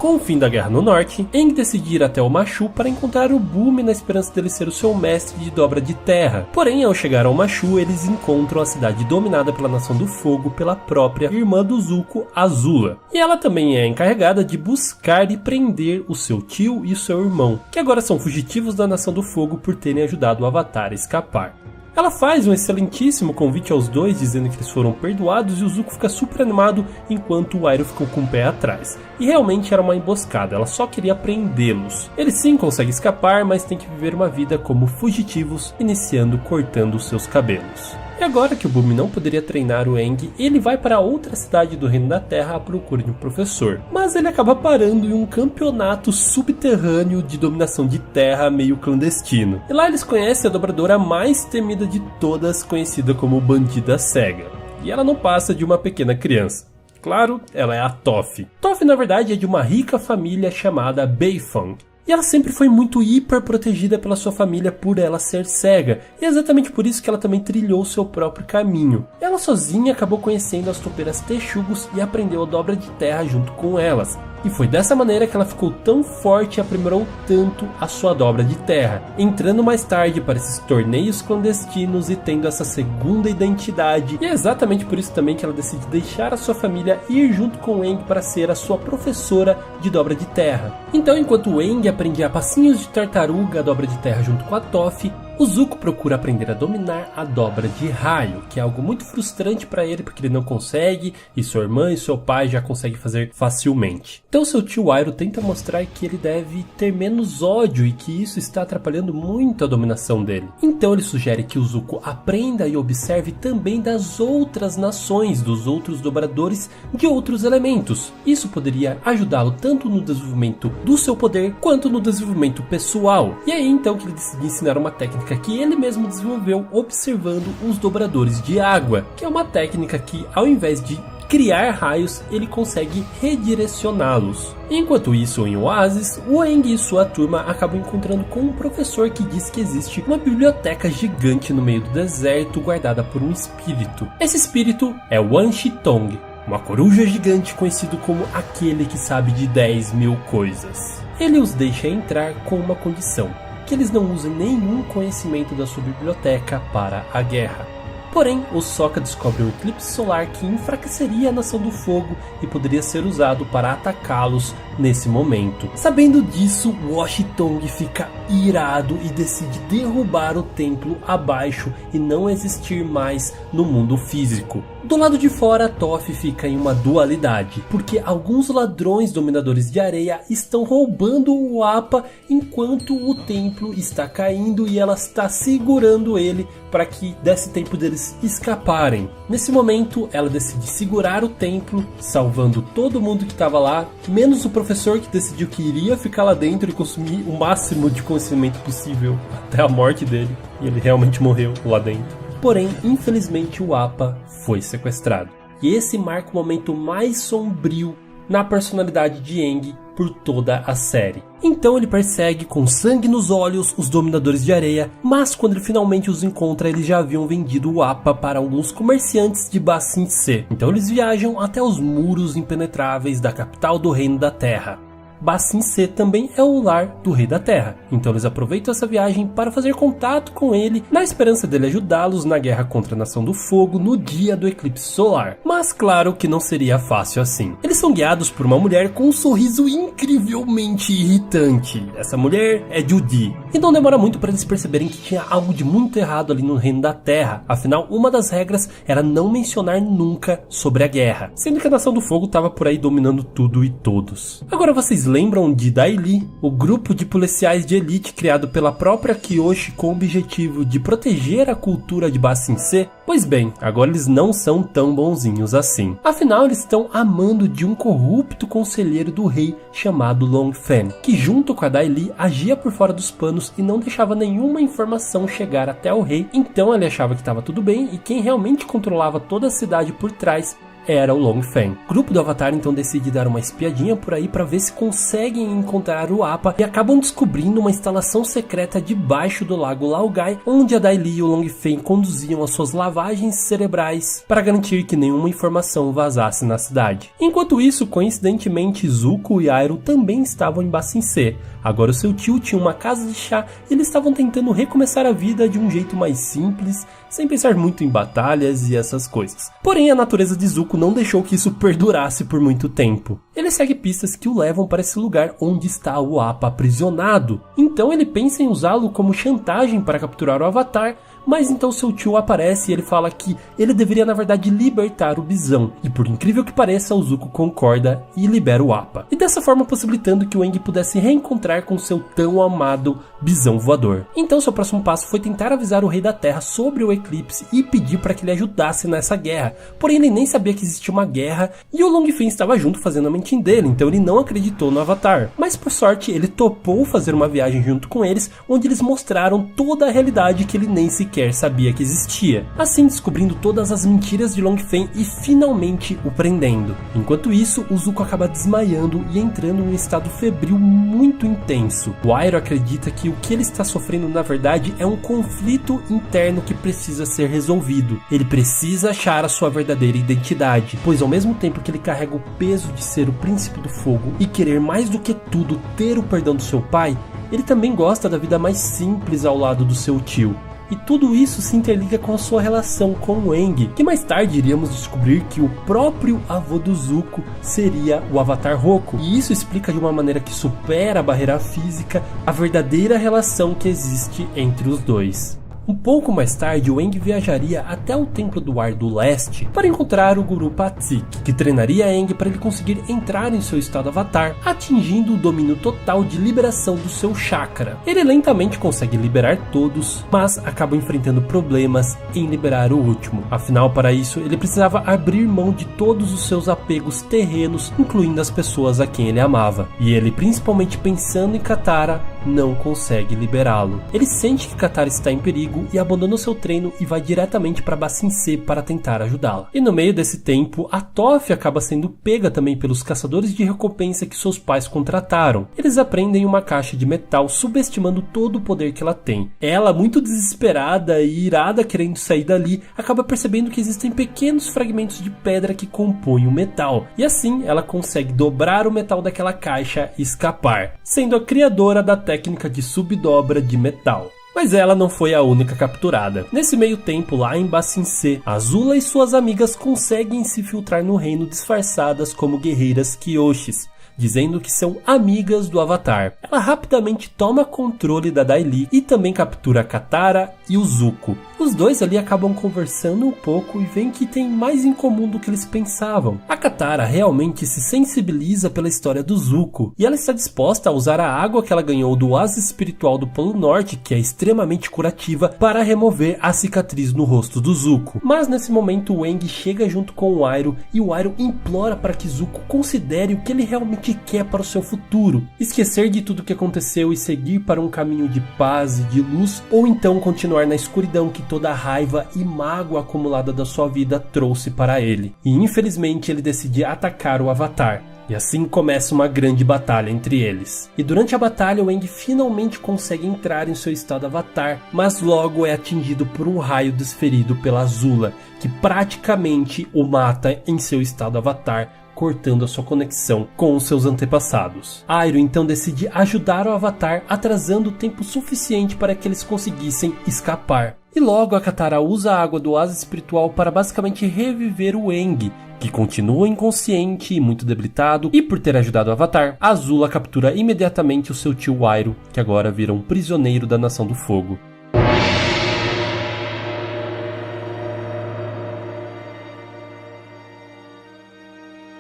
Com o fim da Guerra no Norte, Aang decide ir até o Mashu para encontrar o Bumi na esperança dele ser o seu mestre de dobra de terra. Porém, ao chegar ao Mashu, eles encontram a cidade dominada pela Nação do Fogo pela própria irmã do Zuko, Azula. E ela também é encarregada de buscar e prender o seu tio e o seu irmão, que agora são fugitivos da Nação do Fogo por terem ajudado o Avatar a escapar. Ela faz um excelentíssimo convite aos dois, dizendo que eles foram perdoados, e o Zuko fica super animado enquanto o Iroh ficou com o pé atrás. E realmente era uma emboscada, ela só queria prendê-los. Eles sim conseguem escapar, mas têm que viver uma vida como fugitivos, iniciando cortando seus cabelos. E agora que o Bumi não poderia treinar o Aang, ele vai para outra cidade do Reino da Terra à procura de um professor. Mas ele acaba parando em um campeonato subterrâneo de dominação de terra meio clandestino. E lá eles conhecem a dobradora mais temida de todas, conhecida como Bandida Cega. E ela não passa de uma pequena criança. Claro, ela é a Toph. Toph, na verdade, é de uma rica família chamada Beifong. E ela sempre foi muito hiper protegida pela sua família por ela ser cega, e é exatamente por isso que ela também trilhou seu próprio caminho. Ela sozinha acabou conhecendo as topeiras Texugos e aprendeu a dobra de terra junto com elas. E foi dessa maneira que ela ficou tão forte e aprimorou tanto a sua dobra de terra, entrando mais tarde para esses torneios clandestinos e tendo essa segunda identidade. E é exatamente por isso também que ela decide deixar a sua família e ir junto com o Aang para ser a sua professora de dobra de terra. Então, enquanto o Aang aprendia passinhos de tartaruga a dobra de terra junto com a Toph, o Zuko procura aprender a dominar a dobra de raio, que é algo muito frustrante para ele porque ele não consegue, e sua irmã e seu pai já conseguem fazer facilmente. Então seu tio Iroh tenta mostrar que ele deve ter menos ódio e que isso está atrapalhando muito a dominação dele. Então ele sugere que o Zuko aprenda e observe também das outras nações, dos outros dobradores de outros elementos. Isso poderia ajudá-lo tanto no desenvolvimento do seu poder quanto no desenvolvimento pessoal. E aí então que ele decide ensinar uma técnica que ele mesmo desenvolveu observando os dobradores de água, que é uma técnica que, ao invés de criar raios, ele consegue redirecioná-los. Enquanto isso, em Oasis, o Aang e sua turma acabam encontrando com um professor que diz que existe uma biblioteca gigante no meio do deserto guardada por um espírito. Esse espírito é Wan Shi-Tong, uma coruja gigante conhecido como aquele que sabe de 10.000 coisas. Ele os deixa entrar com uma condição: que eles não usem nenhum conhecimento da sua biblioteca para a guerra. Porém, o Sokka descobre um eclipse solar que enfraqueceria a Nação do Fogo e poderia ser usado para atacá-los nesse momento. Sabendo disso, Washington fica irado e decide derrubar o templo abaixo e não existir mais no mundo físico. Do lado de fora, Toph fica em uma dualidade, porque alguns ladrões dominadores de areia estão roubando o Appa enquanto o templo está caindo e ela está segurando ele para que desse tempo deles escaparem. Nesse momento, ela decide segurar o templo, salvando todo mundo que estava lá, menos o professor que decidiu que iria ficar lá dentro e consumir o máximo de conhecimento possível até a morte dele, e ele realmente morreu lá dentro. Porém, infelizmente, o Appa foi sequestrado. E esse marca o momento mais sombrio na personalidade de Aang por toda a série. Então ele persegue com sangue nos olhos os dominadores de areia, mas quando ele finalmente os encontra, eles já haviam vendido o Appa para alguns comerciantes de Ba Sing Se. Então eles viajam até os muros impenetráveis da capital do Reino da Terra. Ba Sing Se também é o lar do Rei da Terra, então eles aproveitam essa viagem para fazer contato com ele, na esperança dele ajudá-los na guerra contra a Nação do Fogo no dia do eclipse solar. Mas claro que não seria fácil assim. Eles são guiados por uma mulher com um sorriso incrivelmente irritante. Essa mulher é Judy, e não demora muito para eles perceberem que tinha algo de muito errado ali no Reino da Terra. Afinal, uma das regras era não mencionar nunca sobre a guerra, sendo que a Nação do Fogo estava por aí dominando tudo e todos. Agora vocês lembram de Dai Li, o grupo de policiais de elite criado pela própria Kyoshi com o objetivo de proteger a cultura de Ba Sing Se? Pois bem, agora eles não são tão bonzinhos assim. Afinal, eles estão a mando de um corrupto conselheiro do rei chamado Long Fen, que junto com a Dai Li agia por fora dos panos e não deixava nenhuma informação chegar até o rei. Então ele achava que estava tudo bem e quem realmente controlava toda a cidade por trás era o Long Fen. O grupo do Avatar então decide dar uma espiadinha por aí para ver se conseguem encontrar o Appa e acabam descobrindo uma instalação secreta debaixo do lago Laogai, onde a Dai Li e o Long Fen conduziam as suas lavagens cerebrais para garantir que nenhuma informação vazasse na cidade. Enquanto isso, coincidentemente, Zuko e Iroh também estavam em Ba Sing Se. Agora o seu tio tinha uma casa de chá e eles estavam tentando recomeçar a vida de um jeito mais simples, sem pensar muito em batalhas e essas coisas. Porém, a natureza de Zuko não deixou que isso perdurasse por muito tempo. Ele segue pistas que o levam para esse lugar onde está o Appa aprisionado. Então ele pensa em usá-lo como chantagem para capturar o Avatar, mas então seu tio aparece e ele fala que ele deveria na verdade libertar o Bisão. E por incrível que pareça, o Zuko concorda e libera o Appa. E dessa forma possibilitando que o Aang pudesse reencontrar com seu tão amado Bisão voador. Então seu próximo passo foi tentar avisar o Rei da Terra sobre o eclipse e pedir para que ele ajudasse nessa guerra. Porém ele nem sabia que existia uma guerra e o Long Fen estava junto fazendo a mentin dele, então ele não acreditou no Avatar. Mas por sorte ele topou fazer uma viagem junto com eles, onde eles mostraram toda a realidade que ele nem sequer sequer sabia que existia, assim descobrindo todas as mentiras de Long Fen e finalmente o prendendo. Enquanto isso, o Zuko acaba desmaiando e entrando em um estado febril muito intenso. O Iroh acredita que o que ele está sofrendo na verdade é um conflito interno que precisa ser resolvido. Ele precisa achar a sua verdadeira identidade, pois ao mesmo tempo que ele carrega o peso de ser o príncipe do fogo e querer mais do que tudo ter o perdão do seu pai, ele também gosta da vida mais simples ao lado do seu tio. E tudo isso se interliga com a sua relação com o Aang, que mais tarde iríamos descobrir que o próprio avô do Zuko seria o Avatar Roku. E isso explica de uma maneira que supera a barreira física a verdadeira relação que existe entre os dois. Um pouco mais tarde, o Aang viajaria até o Templo do Ar do Leste para encontrar o Guru Patsik, que treinaria Aang para ele conseguir entrar em seu estado Avatar, atingindo o domínio total de liberação do seu chakra. Ele lentamente consegue liberar todos, mas acaba enfrentando problemas em liberar o último. Afinal, para isso, ele precisava abrir mão de todos os seus apegos terrenos, incluindo as pessoas a quem ele amava. E ele, principalmente pensando em Katara, não consegue liberá-lo. Ele sente que Katara está em perigo e abandona o seu treino e vai diretamente para Ba Sing Se para tentar ajudá-la. E no meio desse tempo, a Toph acaba sendo pega também pelos caçadores de recompensa que seus pais contrataram. Eles aprendem uma caixa de metal, subestimando todo o poder que ela tem. Ela, muito desesperada e irada querendo sair dali, acaba percebendo que existem pequenos fragmentos de pedra que compõem o metal. E assim, ela consegue dobrar o metal daquela caixa e escapar, sendo a criadora da técnica de subdobra de metal. Mas ela não foi a única capturada. Nesse meio tempo, lá em Ba Sing Se, Azula e suas amigas conseguem se filtrar no reino disfarçadas como guerreiras Kyoshis, dizendo que são amigas do Avatar. Ela rapidamente toma controle da Dai Li e também captura a Katara e o Zuko. Os dois ali acabam conversando um pouco e veem que tem mais em comum do que eles pensavam. A Katara realmente se sensibiliza pela história do Zuko e ela está disposta a usar a água que ela ganhou do oásis espiritual do Polo Norte, que é extremamente curativa, para remover a cicatriz no rosto do Zuko. Mas nesse momento o Aang chega junto com o Iroh e o Iroh implora para que Zuko considere o que ele realmente quer para o seu futuro: esquecer de tudo que aconteceu e seguir para um caminho de paz e de luz, ou então continuar na escuridão que toda a raiva e mágoa acumulada da sua vida trouxe para ele. E infelizmente ele decide atacar o Avatar. E assim começa uma grande batalha entre eles. E durante a batalha o Aang finalmente consegue entrar em seu estado Avatar, mas logo é atingido por um raio desferido pela Azula, que praticamente o mata em seu estado Avatar, cortando a sua conexão com os seus antepassados. Iroh então decide ajudar o Avatar, atrasando o tempo suficiente para que eles conseguissem escapar. E logo a Katara usa a água do oásis espiritual para basicamente reviver o Aang, que continua inconsciente e muito debilitado, e por ter ajudado o Avatar, Azula captura imediatamente o seu tio Iroh, que agora vira um prisioneiro da Nação do Fogo.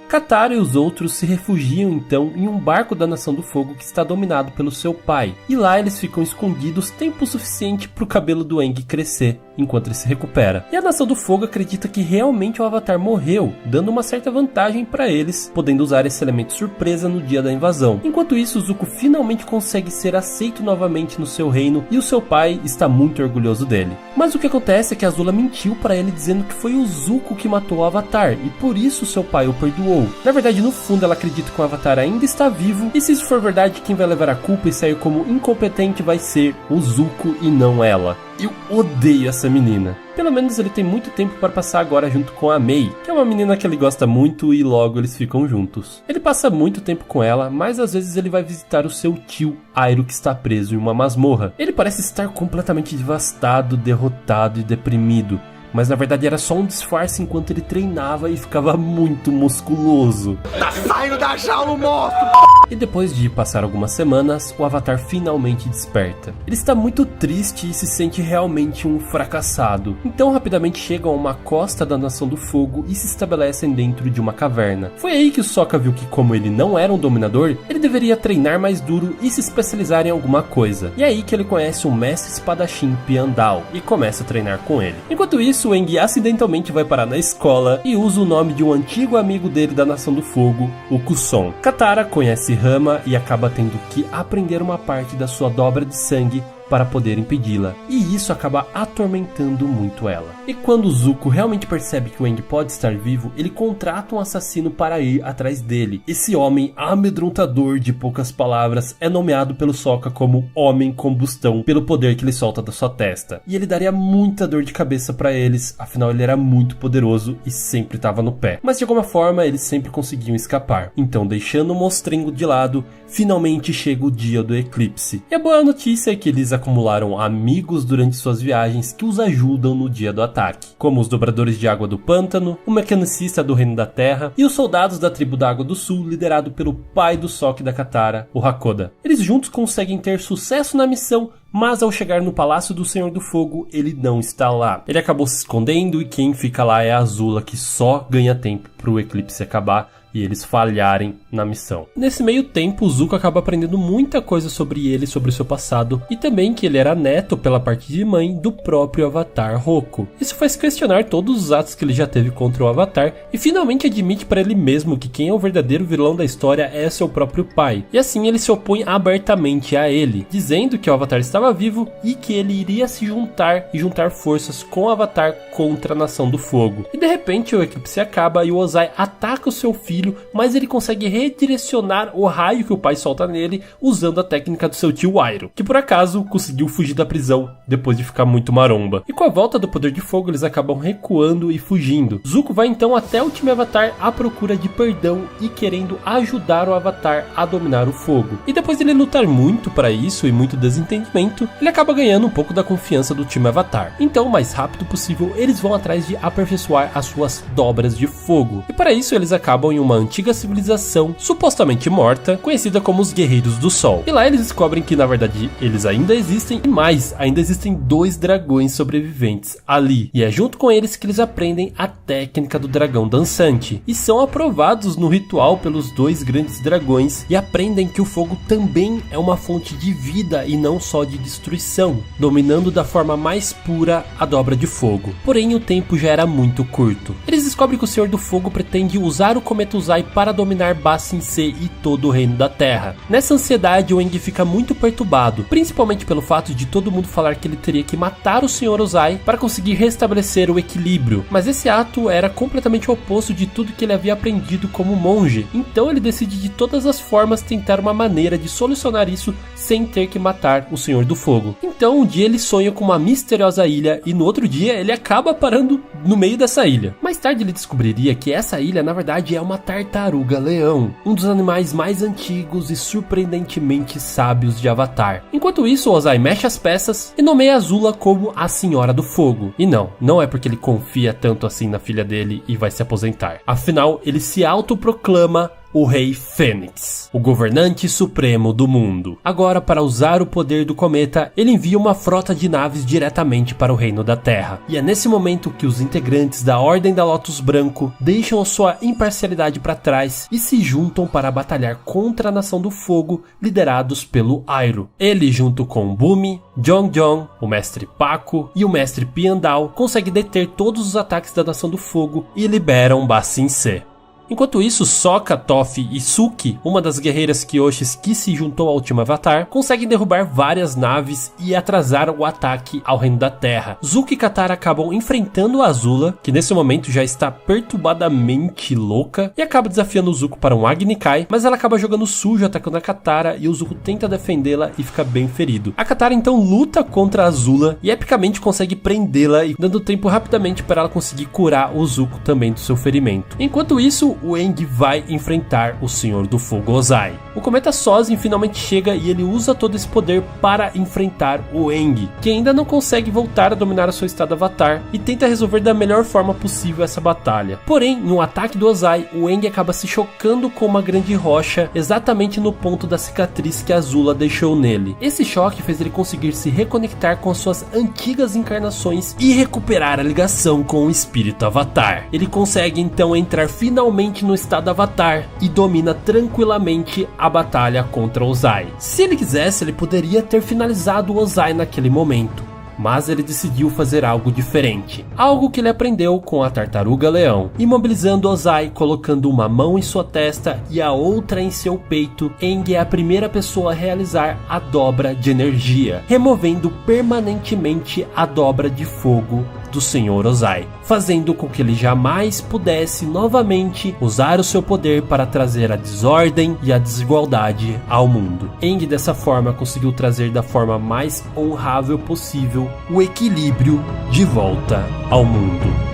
Katara e os outros se refugiam então em um barco da Nação do Fogo que está dominado pelo seu pai, e lá eles ficam escondidos tempo suficiente para o cabelo do Aang crescer, enquanto ele se recupera. E a Nação do Fogo acredita que realmente o Avatar morreu, dando uma certa vantagem para eles, podendo usar esse elemento surpresa no dia da invasão. Enquanto isso, Zuko finalmente consegue ser aceito novamente no seu reino, e o seu pai está muito orgulhoso dele. Mas o que acontece é que Azula mentiu para ele, dizendo que foi o Zuko que matou o Avatar, e por isso seu pai o perdoou. Na verdade, no fundo, ela acredita que o Avatar ainda está vivo, e se isso for verdade, quem vai levar a culpa e sair como incompetente vai ser o Zuko e não ela. Eu odeio essa menina. Pelo menos ele tem muito tempo para passar agora junto com a Mei, que é uma menina que ele gosta muito, e logo eles ficam juntos. Ele passa muito tempo com ela, mas às vezes ele vai visitar o seu tio Iroh, que está preso em uma masmorra. Ele parece estar completamente devastado, derrotado e deprimido, mas na verdade era só um disfarce enquanto ele treinava e ficava muito musculoso. Tá saindo da jaula, monstro! E depois de passar algumas semanas, o Avatar finalmente desperta. Ele está muito triste e se sente realmente um fracassado. Então rapidamente chegam a uma costa da Nação do Fogo e se estabelecem dentro de uma caverna. Foi aí que o Sokka viu que, como ele não era um dominador, ele deveria treinar mais duro e se especializar em alguma coisa. E é aí que ele conhece o mestre espadachim Piandao e começa a treinar com ele. Enquanto isso, o Aang acidentalmente vai parar na escola e usa o nome de um antigo amigo dele da Nação do Fogo, o Kuson. Katara conhece Rama e acaba tendo que aprender uma parte da sua dobra de sangue para poder impedi-la, e isso acaba atormentando muito ela. E quando Zuko realmente percebe que o Aang pode estar vivo, ele contrata um assassino para ir atrás dele. Esse homem amedrontador de poucas palavras é nomeado pelo Sokka como Homem Combustão, pelo poder que ele solta da sua testa. E ele daria muita dor de cabeça para eles, afinal ele era muito poderoso e sempre estava no pé. Mas de alguma forma eles sempre conseguiam escapar. Então, deixando o monstrengo de lado, finalmente chega o dia do eclipse. E a boa notícia é que eles acumularam amigos durante suas viagens que os ajudam no dia do ataque, como os dobradores de água do pântano, o mecanicista do Reino da Terra e os soldados da tribo da Água do Sul, liderado pelo pai do Sokka e da Katara, o Hakoda. Eles juntos conseguem ter sucesso na missão, mas ao chegar no Palácio do Senhor do Fogo, ele não está lá. Ele acabou se escondendo e quem fica lá é a Azula, que só ganha tempo para o eclipse acabar e eles falharem na missão. Nesse meio tempo, o Zuko acaba aprendendo muita coisa sobre ele, sobre o seu passado, e também que ele era neto, pela parte de mãe, do próprio Avatar Roku. Isso faz questionar todos os atos que ele já teve contra o Avatar, e finalmente admite para ele mesmo que quem é o verdadeiro vilão da história é seu próprio pai. E assim ele se opõe abertamente a ele, dizendo que o Avatar estava vivo e que ele iria se juntar e juntar forças com o Avatar contra a Nação do Fogo. E de repente o eclipse acaba e o Ozai ataca o seu filho, mas ele consegue redirecionar o raio que o pai solta nele usando a técnica do seu tio Iroh, que por acaso conseguiu fugir da prisão depois de ficar muito maromba. E com a volta do poder de fogo eles acabam recuando e fugindo. Zuko vai então até o time Avatar à procura de perdão e querendo ajudar o Avatar a dominar o fogo. E depois de ele lutar muito para isso e muito desentendimento, ele acaba ganhando um pouco da confiança do time Avatar. Então, o mais rápido possível, eles vão atrás de aperfeiçoar as suas dobras de fogo. E para isso eles acabam em uma antiga civilização supostamente morta, conhecida como os Guerreiros do Sol. E lá eles descobrem que na verdade eles ainda existem, e mais, ainda existem 2 dragões sobreviventes ali. E é junto com eles que eles aprendem a técnica do dragão dançante, e são aprovados no ritual pelos 2 grandes dragões, e aprendem que o fogo também é uma fonte de vida e não só de destruição, dominando da forma mais pura a dobra de fogo. Porém o tempo já era muito curto. Eles descobrem que o Senhor do Fogo pretende usar o cometa Uzai para dominar Ba Sing Se e todo o Reino da Terra. Nessa ansiedade, o Aang fica muito perturbado, principalmente pelo fato de todo mundo falar que ele teria que matar o Sr. Uzai para conseguir restabelecer o equilíbrio, mas esse ato era completamente o oposto de tudo que ele havia aprendido como monge. Então ele decide de todas as formas tentar uma maneira de solucionar isso sem ter que matar o Senhor do Fogo. Então um dia ele sonha com uma misteriosa ilha e no outro dia ele acaba parando no meio dessa ilha. Mais tarde ele descobriria que essa ilha na verdade é uma tartaruga-leão, um dos animais mais antigos e surpreendentemente sábios de Avatar. Enquanto isso, Ozai mexe as peças e nomeia Azula como a Senhora do Fogo. E não é porque ele confia tanto assim na filha dele e vai se aposentar. Afinal, ele se autoproclama o Rei Fênix, o governante supremo do mundo. Agora, para usar o poder do cometa, ele envia uma frota de naves diretamente para o Reino da Terra. E é nesse momento que os integrantes da Ordem da Lotus Branco deixam a sua imparcialidade para trás e se juntam para batalhar contra a Nação do Fogo, liderados pelo Iroh. Ele, junto com Bumi, Jong-Jong, o Mestre Paco e o Mestre Piandao, consegue deter todos os ataques da Nação do Fogo e liberam Ba Sing Se. Enquanto isso, Sokka, Toph e Suki, uma das guerreiras Kyoshis que se juntou ao último Avatar, conseguem derrubar várias naves e atrasar o ataque ao Reino da Terra. Zuko e Katara acabam enfrentando a Azula, que nesse momento já está perturbadamente louca, e acaba desafiando o Zuko para um Agni Kai, mas ela acaba jogando sujo, atacando a Katara, e o Zuko tenta defendê-la e fica bem ferido. A Katara então luta contra a Azula e epicamente consegue prendê-la, e dando tempo rapidamente para ela conseguir curar o Zuko também do seu ferimento. Enquanto isso, o Aang vai enfrentar o Senhor do Fogo Ozai. O cometa Sozin finalmente chega e ele usa todo esse poder para enfrentar o Aang, que ainda não consegue voltar a dominar o seu estado Avatar e tenta resolver da melhor forma possível essa batalha. Porém, no ataque do Ozai, o Aang acaba se chocando com uma grande rocha exatamente no ponto da cicatriz que a Azula deixou nele. Esse choque fez ele conseguir se reconectar com suas antigas encarnações e recuperar a ligação com o espírito Avatar. Ele consegue então entrar finalmente no estado Avatar e domina tranquilamente a batalha contra Ozai. Se ele quisesse, ele poderia ter finalizado o Ozai naquele momento, mas ele decidiu fazer algo diferente, algo que ele aprendeu com a tartaruga leão. Imobilizando Ozai, colocando uma mão em sua testa e a outra em seu peito, Aang é a primeira pessoa a realizar a dobra de energia, removendo permanentemente a dobra de fogo do Senhor Ozai, fazendo com que ele jamais pudesse novamente usar o seu poder para trazer a desordem e a desigualdade ao mundo. Aang dessa forma conseguiu trazer da forma mais honrável possível o equilíbrio de volta ao mundo.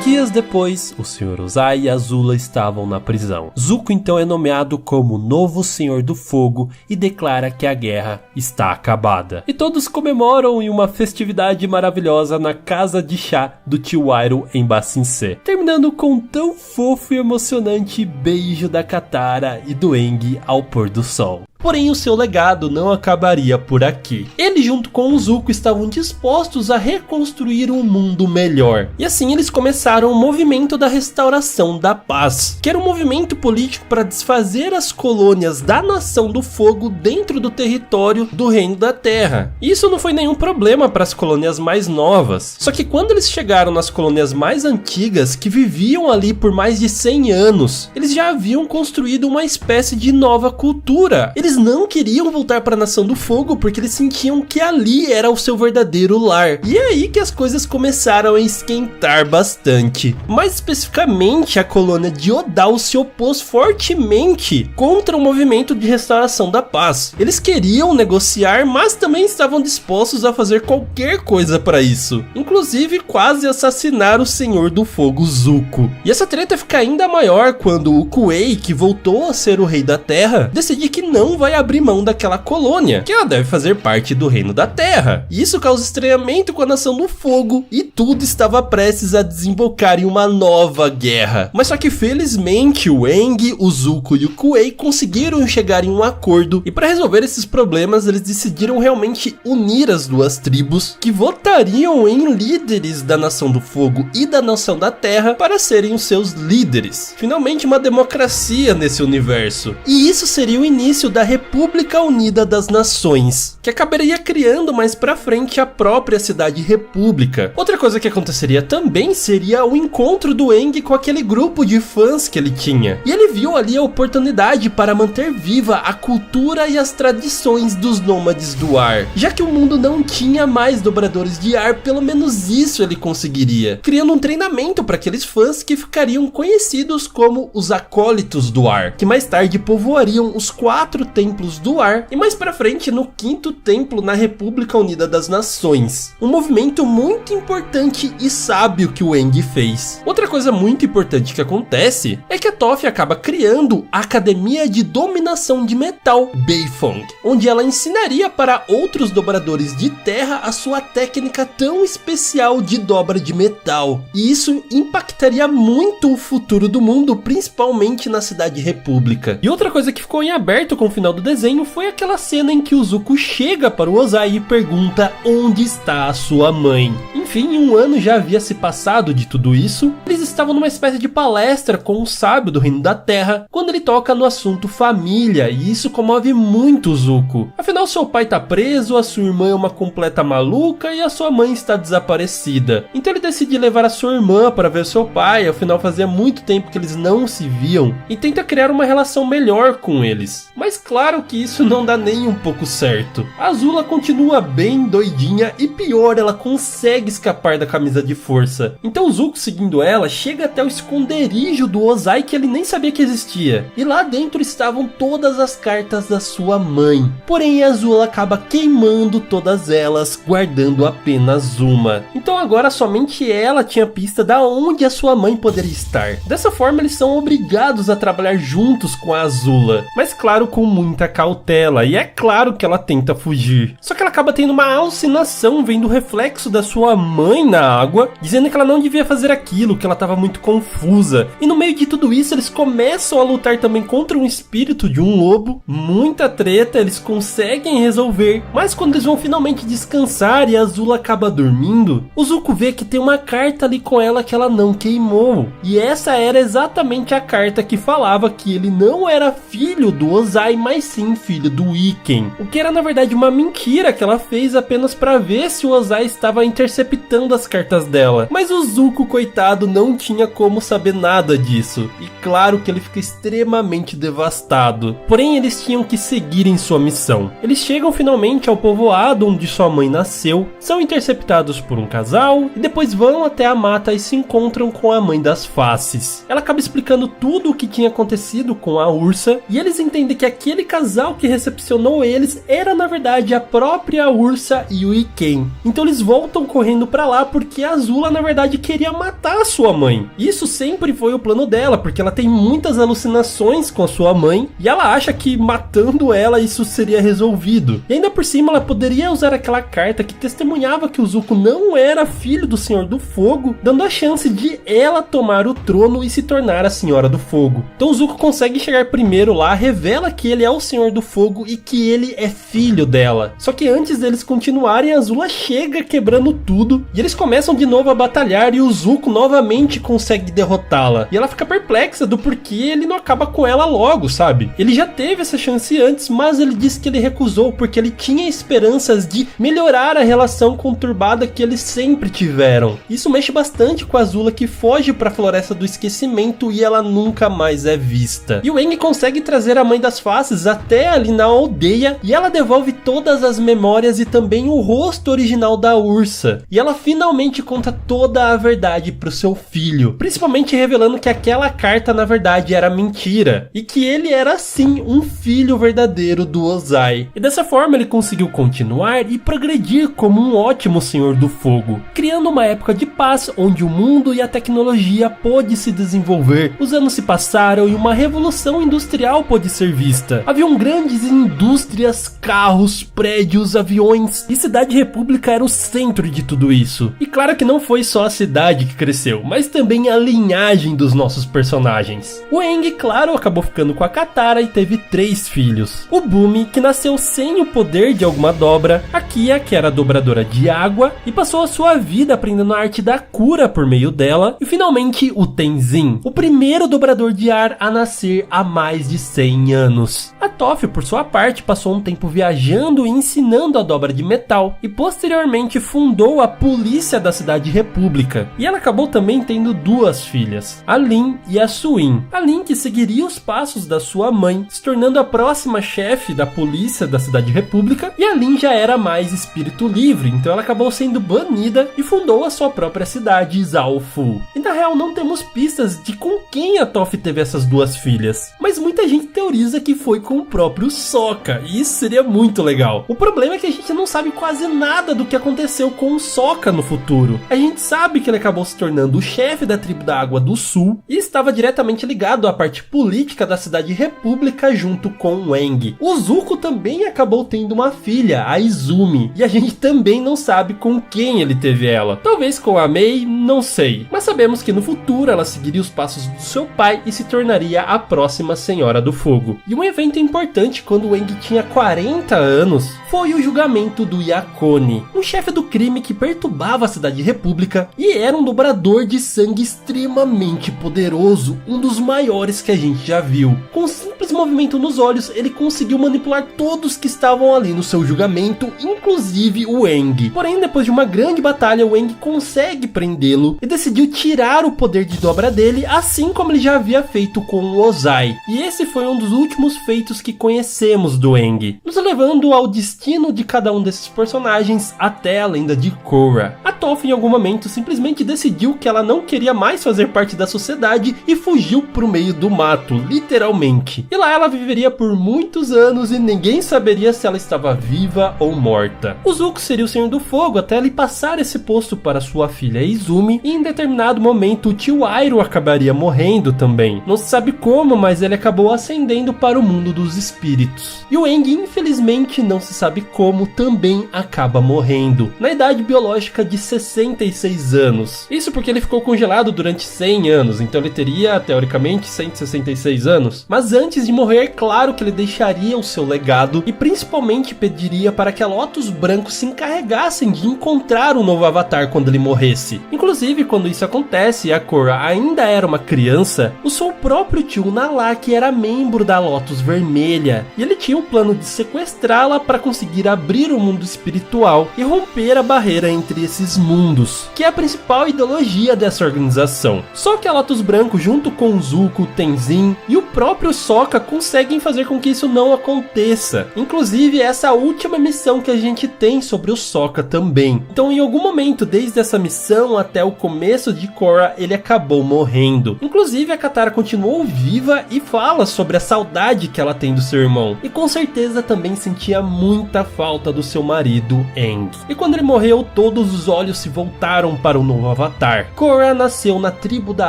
Dias depois, o Sr. Ozai e Azula estavam na prisão. Zuko então é nomeado como novo Senhor do Fogo e declara que a guerra está acabada. E todos comemoram em uma festividade maravilhosa na casa de chá do tio Iroh em Ba Sing Se, terminando com um tão fofo e emocionante beijo da Katara e do Aang ao pôr do sol. Porém, o seu legado não acabaria por aqui. Ele junto com o Zuko estavam dispostos a reconstruir um mundo melhor. E assim eles começaram o movimento da restauração da paz, que era um movimento político para desfazer as colônias da Nação do Fogo dentro do território do Reino da Terra. E isso não foi nenhum problema para as colônias mais novas. Só que quando eles chegaram nas colônias mais antigas, que viviam ali por mais de 100 anos, eles já haviam construído uma espécie de nova cultura. Eles não queriam voltar para a Nação do Fogo porque eles sentiam que ali era o seu verdadeiro lar. E é aí que as coisas começaram a esquentar bastante. Mais especificamente, a colônia de Odal se opôs fortemente contra o movimento de restauração da paz. Eles queriam negociar, mas também estavam dispostos a fazer qualquer coisa para isso. Inclusive, quase assassinar o Senhor do Fogo Zuko. E essa treta fica ainda maior quando o Kuei, que voltou a ser o Rei da Terra, decide que não vai abrir mão daquela colônia, que ela deve fazer parte do Reino da Terra. E isso causa estranhamento com a Nação do Fogo, e tudo estava prestes a desembocar em uma nova guerra. Mas só que felizmente o Aang, o Zuko e o Kuei conseguiram chegar em um acordo, e para resolver esses problemas eles decidiram realmente unir as duas tribos, que votariam em líderes da Nação do Fogo e da Nação da Terra para serem os seus líderes. Finalmente uma democracia nesse universo. E isso seria o início da República Unida das Nações, que acabaria criando mais pra frente a própria cidade República. Outra coisa que aconteceria também seria o encontro do Aang com aquele grupo de fãs que ele tinha. E ele viu ali a oportunidade para manter viva a cultura e as tradições dos nômades do ar. Já que o mundo não tinha mais dobradores de ar, pelo menos isso ele conseguiria, criando um treinamento para aqueles fãs que ficariam conhecidos como os Acólitos do Ar, que mais tarde povoariam os 4 templos do ar e mais pra frente no 5º templo na República Unida das Nações. Um movimento muito importante e sábio que o Aang fez. Outra coisa muito importante que acontece é que a Toph acaba criando a Academia de Dominação de Metal, Beifong, onde ela ensinaria para outros dobradores de terra a sua técnica tão especial de dobra de metal. E isso impactaria muito o futuro do mundo, principalmente na cidade República. E outra coisa que ficou em aberto com o final do desenho foi aquela cena em que o Zuko chega para o Ozai e pergunta onde está a sua mãe. Enfim, um ano já havia se passado de tudo isso. Eles estavam numa espécie de palestra com um sábio do Reino da Terra, quando ele toca no assunto família, e isso comove muito o Zuko. Afinal, seu pai tá preso, a sua irmã é uma completa maluca e a sua mãe está desaparecida. Então ele decide levar a sua irmã para ver seu pai, afinal fazia muito tempo que eles não se viam, e tenta criar uma relação melhor com eles. Mas claro que isso não dá nem um pouco certo. A Azula continua bem doidinha e pior, ela consegue escapar da camisa de força. Então o Zuko, seguindo ela, chega até o esconderijo do Ozai que ele nem sabia que existia. E lá dentro estavam todas as cartas da sua mãe. Porém a Azula acaba queimando todas elas, guardando apenas uma. Então agora somente ela tinha pista da onde a sua mãe poderia estar. Dessa forma eles são obrigados a trabalhar juntos com a Azula, mas claro, com muita cautela, e é claro que ela tenta fugir. Só que ela acaba tendo uma alucinação vendo o reflexo da sua mãe na água, dizendo que ela não devia fazer aquilo, que ela estava muito confusa. E no meio de tudo isso, eles começam a lutar também contra um espírito de um lobo. Muita treta, eles conseguem resolver. Mas quando eles vão finalmente descansar e a Azula acaba dormindo, o Zuko vê que tem uma carta ali com ela que ela não queimou. E essa era exatamente a carta que falava que ele não era filho do Ozai, mas sim filho do Iken. O que era na verdade uma mentira que ela fez apenas para ver se o Ozai estava interceptando as cartas dela. Mas o Zuko, coitado, não tinha como saber nada disso. E claro que ele fica extremamente devastado. Porém, eles tinham que seguir em sua missão. Eles chegam finalmente ao povoado onde sua mãe nasceu, são interceptados por um casal e depois vão até a mata e se encontram com a mãe das faces. Ela acaba explicando tudo o que tinha acontecido com a ursa e eles entendem que aquele casal que recepcionou eles era na verdade a própria ursa e o Iken. Então eles voltam correndo pra lá porque a Azula na verdade queria matar a sua mãe. Isso sempre foi o plano dela, porque ela tem muitas alucinações com a sua mãe e ela acha que matando ela isso seria resolvido. E ainda por cima ela poderia usar aquela carta que testemunhava que o Zuko não era filho do Senhor do Fogo, dando a chance de ela tomar o trono e se tornar a Senhora do Fogo. Então o Zuko consegue chegar primeiro lá, revela que ele é o Senhor do Fogo e que ele é filho dela. Só que antes deles continuarem, a Azula chega quebrando tudo e eles começam de novo a batalhar e o Zuko novamente consegue derrotá-la. E ela fica perplexa do porquê ele não acaba com ela logo, sabe? Ele já teve essa chance antes, mas ele disse que ele recusou porque ele tinha esperanças de melhorar a relação conturbada que eles sempre tiveram. Isso mexe bastante com a Azula, que foge para a Floresta do Esquecimento e ela nunca mais é vista. E o Aang consegue trazer a Mãe das Faces até ali na aldeia e ela devolve todas as memórias e também o rosto original da ursa. E ela finalmente conta toda a verdade pro seu filho, principalmente revelando que aquela carta na verdade era mentira e que ele era sim um filho verdadeiro do Ozai. E dessa forma ele conseguiu continuar e progredir como um ótimo Senhor do Fogo, criando uma época de paz onde o mundo e a tecnologia pôde se desenvolver. Os anos se passaram e uma revolução industrial pôde ser vista. Haviam grandes indústrias, carros, prédios, aviões e Cidade República era o centro de tudo isso. E claro que não foi só a cidade que cresceu, mas também a linhagem dos nossos personagens. O Aang, claro, acabou ficando com a Katara e teve 3 filhos. O Bumi, que nasceu sem o poder de alguma dobra, a Kia, que era dobradora de água e passou a sua vida aprendendo a arte da cura por meio dela, e finalmente o Tenzin, o primeiro dobrador de ar a nascer há mais de 100 anos. A Toph, por sua parte, passou um tempo viajando e ensinando a dobra de metal e posteriormente fundou a polícia da Cidade República. E ela acabou também tendo 2 filhas, a Lin e a Suin. A Lin, que seguiria os passos da sua mãe, se tornando a próxima chefe da polícia da Cidade República, e a Lin já era mais espírito livre, então ela acabou sendo banida e fundou a sua própria cidade, Zaofu. E na real não temos pistas de com quem a Toph teve essas 2 filhas, mas muita gente teoriza que foi com o próprio Sokka, e isso seria muito legal. O problema é que a gente não sabe quase nada do que aconteceu com o Sokka no futuro. A gente sabe que ele acabou se tornando o chefe da tribo da Água do Sul e estava diretamente ligado à parte política da Cidade República junto com o Aang. O Zuko também acabou tendo uma filha, a Izumi, e a gente também não sabe com quem ele teve ela. Talvez com a Mei, não sei. Mas sabemos que no futuro ela seguiria os passos do seu pai e se tornaria a próxima Senhora do Fogo. E um evento importante quando o Aang tinha 40 anos foi o julgamento do Yakone, um chefe do crime que perturbava a Cidade República e era um dobrador de sangue extremamente poderoso, um dos maiores que a gente já viu. Com um simples movimento nos olhos, ele conseguiu manipular todos que estavam ali no seu julgamento, inclusive o Aang. Porém, depois de uma grande batalha, o Aang consegue prendê-lo e decidiu tirar o poder de dobra dele, assim como ele já havia feito com o Ozai. E esse foi um dos últimos feitos que conhecemos do Aang, nos levando ao destino de cada um desses personagens até a lenda de Korra. A Toph em algum momento simplesmente decidiu que ela não queria mais fazer parte da sociedade e fugiu pro meio do mato, literalmente. E lá ela viveria por muitos anos e ninguém saberia se ela estava viva ou morta. O Zuko seria o Senhor do Fogo até ele passar esse posto para sua filha Izumi, e em determinado momento o tio Iroh acabaria morrendo também. Não se sabe como, mas ele acabou ascendendo para o mundo dos espíritos. E o Aang, infelizmente, não se sabe como, também acaba morrendo, na idade biológica de 166 anos. Isso porque ele ficou congelado durante 100 anos, então ele teria, teoricamente, 166 anos. Mas antes de morrer, claro que ele deixaria o seu legado e principalmente pediria para que a Lotus Branco se encarregassem de encontrar um novo Avatar quando ele morresse. Inclusive, quando isso acontece e a Korra ainda era uma criança, o seu próprio tio Nalak era membro da Lotus Vermelha, e ele tinha o plano de sequestrá-la para conseguir abrir o mundo espiritual e romper a barreira entre esses mundos, que é a principal ideologia dessa organização. Só que a Lotus Branco, junto com Zuko, Tenzin e o próprio Sokka, conseguem fazer com que isso não aconteça. Inclusive, essa é a última missão que a gente tem sobre o Sokka também. Então, em algum momento, desde essa missão até o começo de Korra, ele acabou morrendo. Inclusive, a Katara continuou viva e fala sobre a saudade que ela tem do seu irmão. E com certeza também sentia muita falta do seu marido, Aang. E quando ele morreu, todos os olhos se voltaram para o novo Avatar. Korra nasceu na tribo da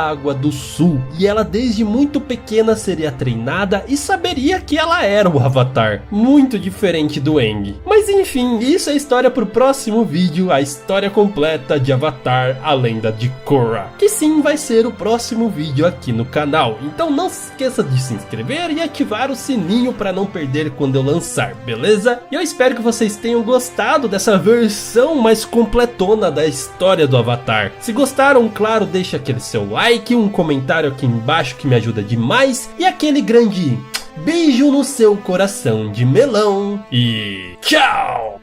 Água do Sul, e ela desde muito pequena seria treinada e saberia que ela era o Avatar. Muito diferente do Aang. Mas enfim, isso é história pro próximo vídeo, a história completa de Avatar, a lenda de Korra, que sim vai ser o próximo vídeo aqui no canal. Então não se esqueça de se inscrever e ativar o sininho para não perder quando eu lançar, beleza? E eu espero que vocês tenham gostado dessa versão mais completona da história do Avatar. Se gostaram, claro, deixa aquele seu like, um comentário aqui embaixo que me ajuda demais, e aquele grande beijo no seu coração de melão, e tchau!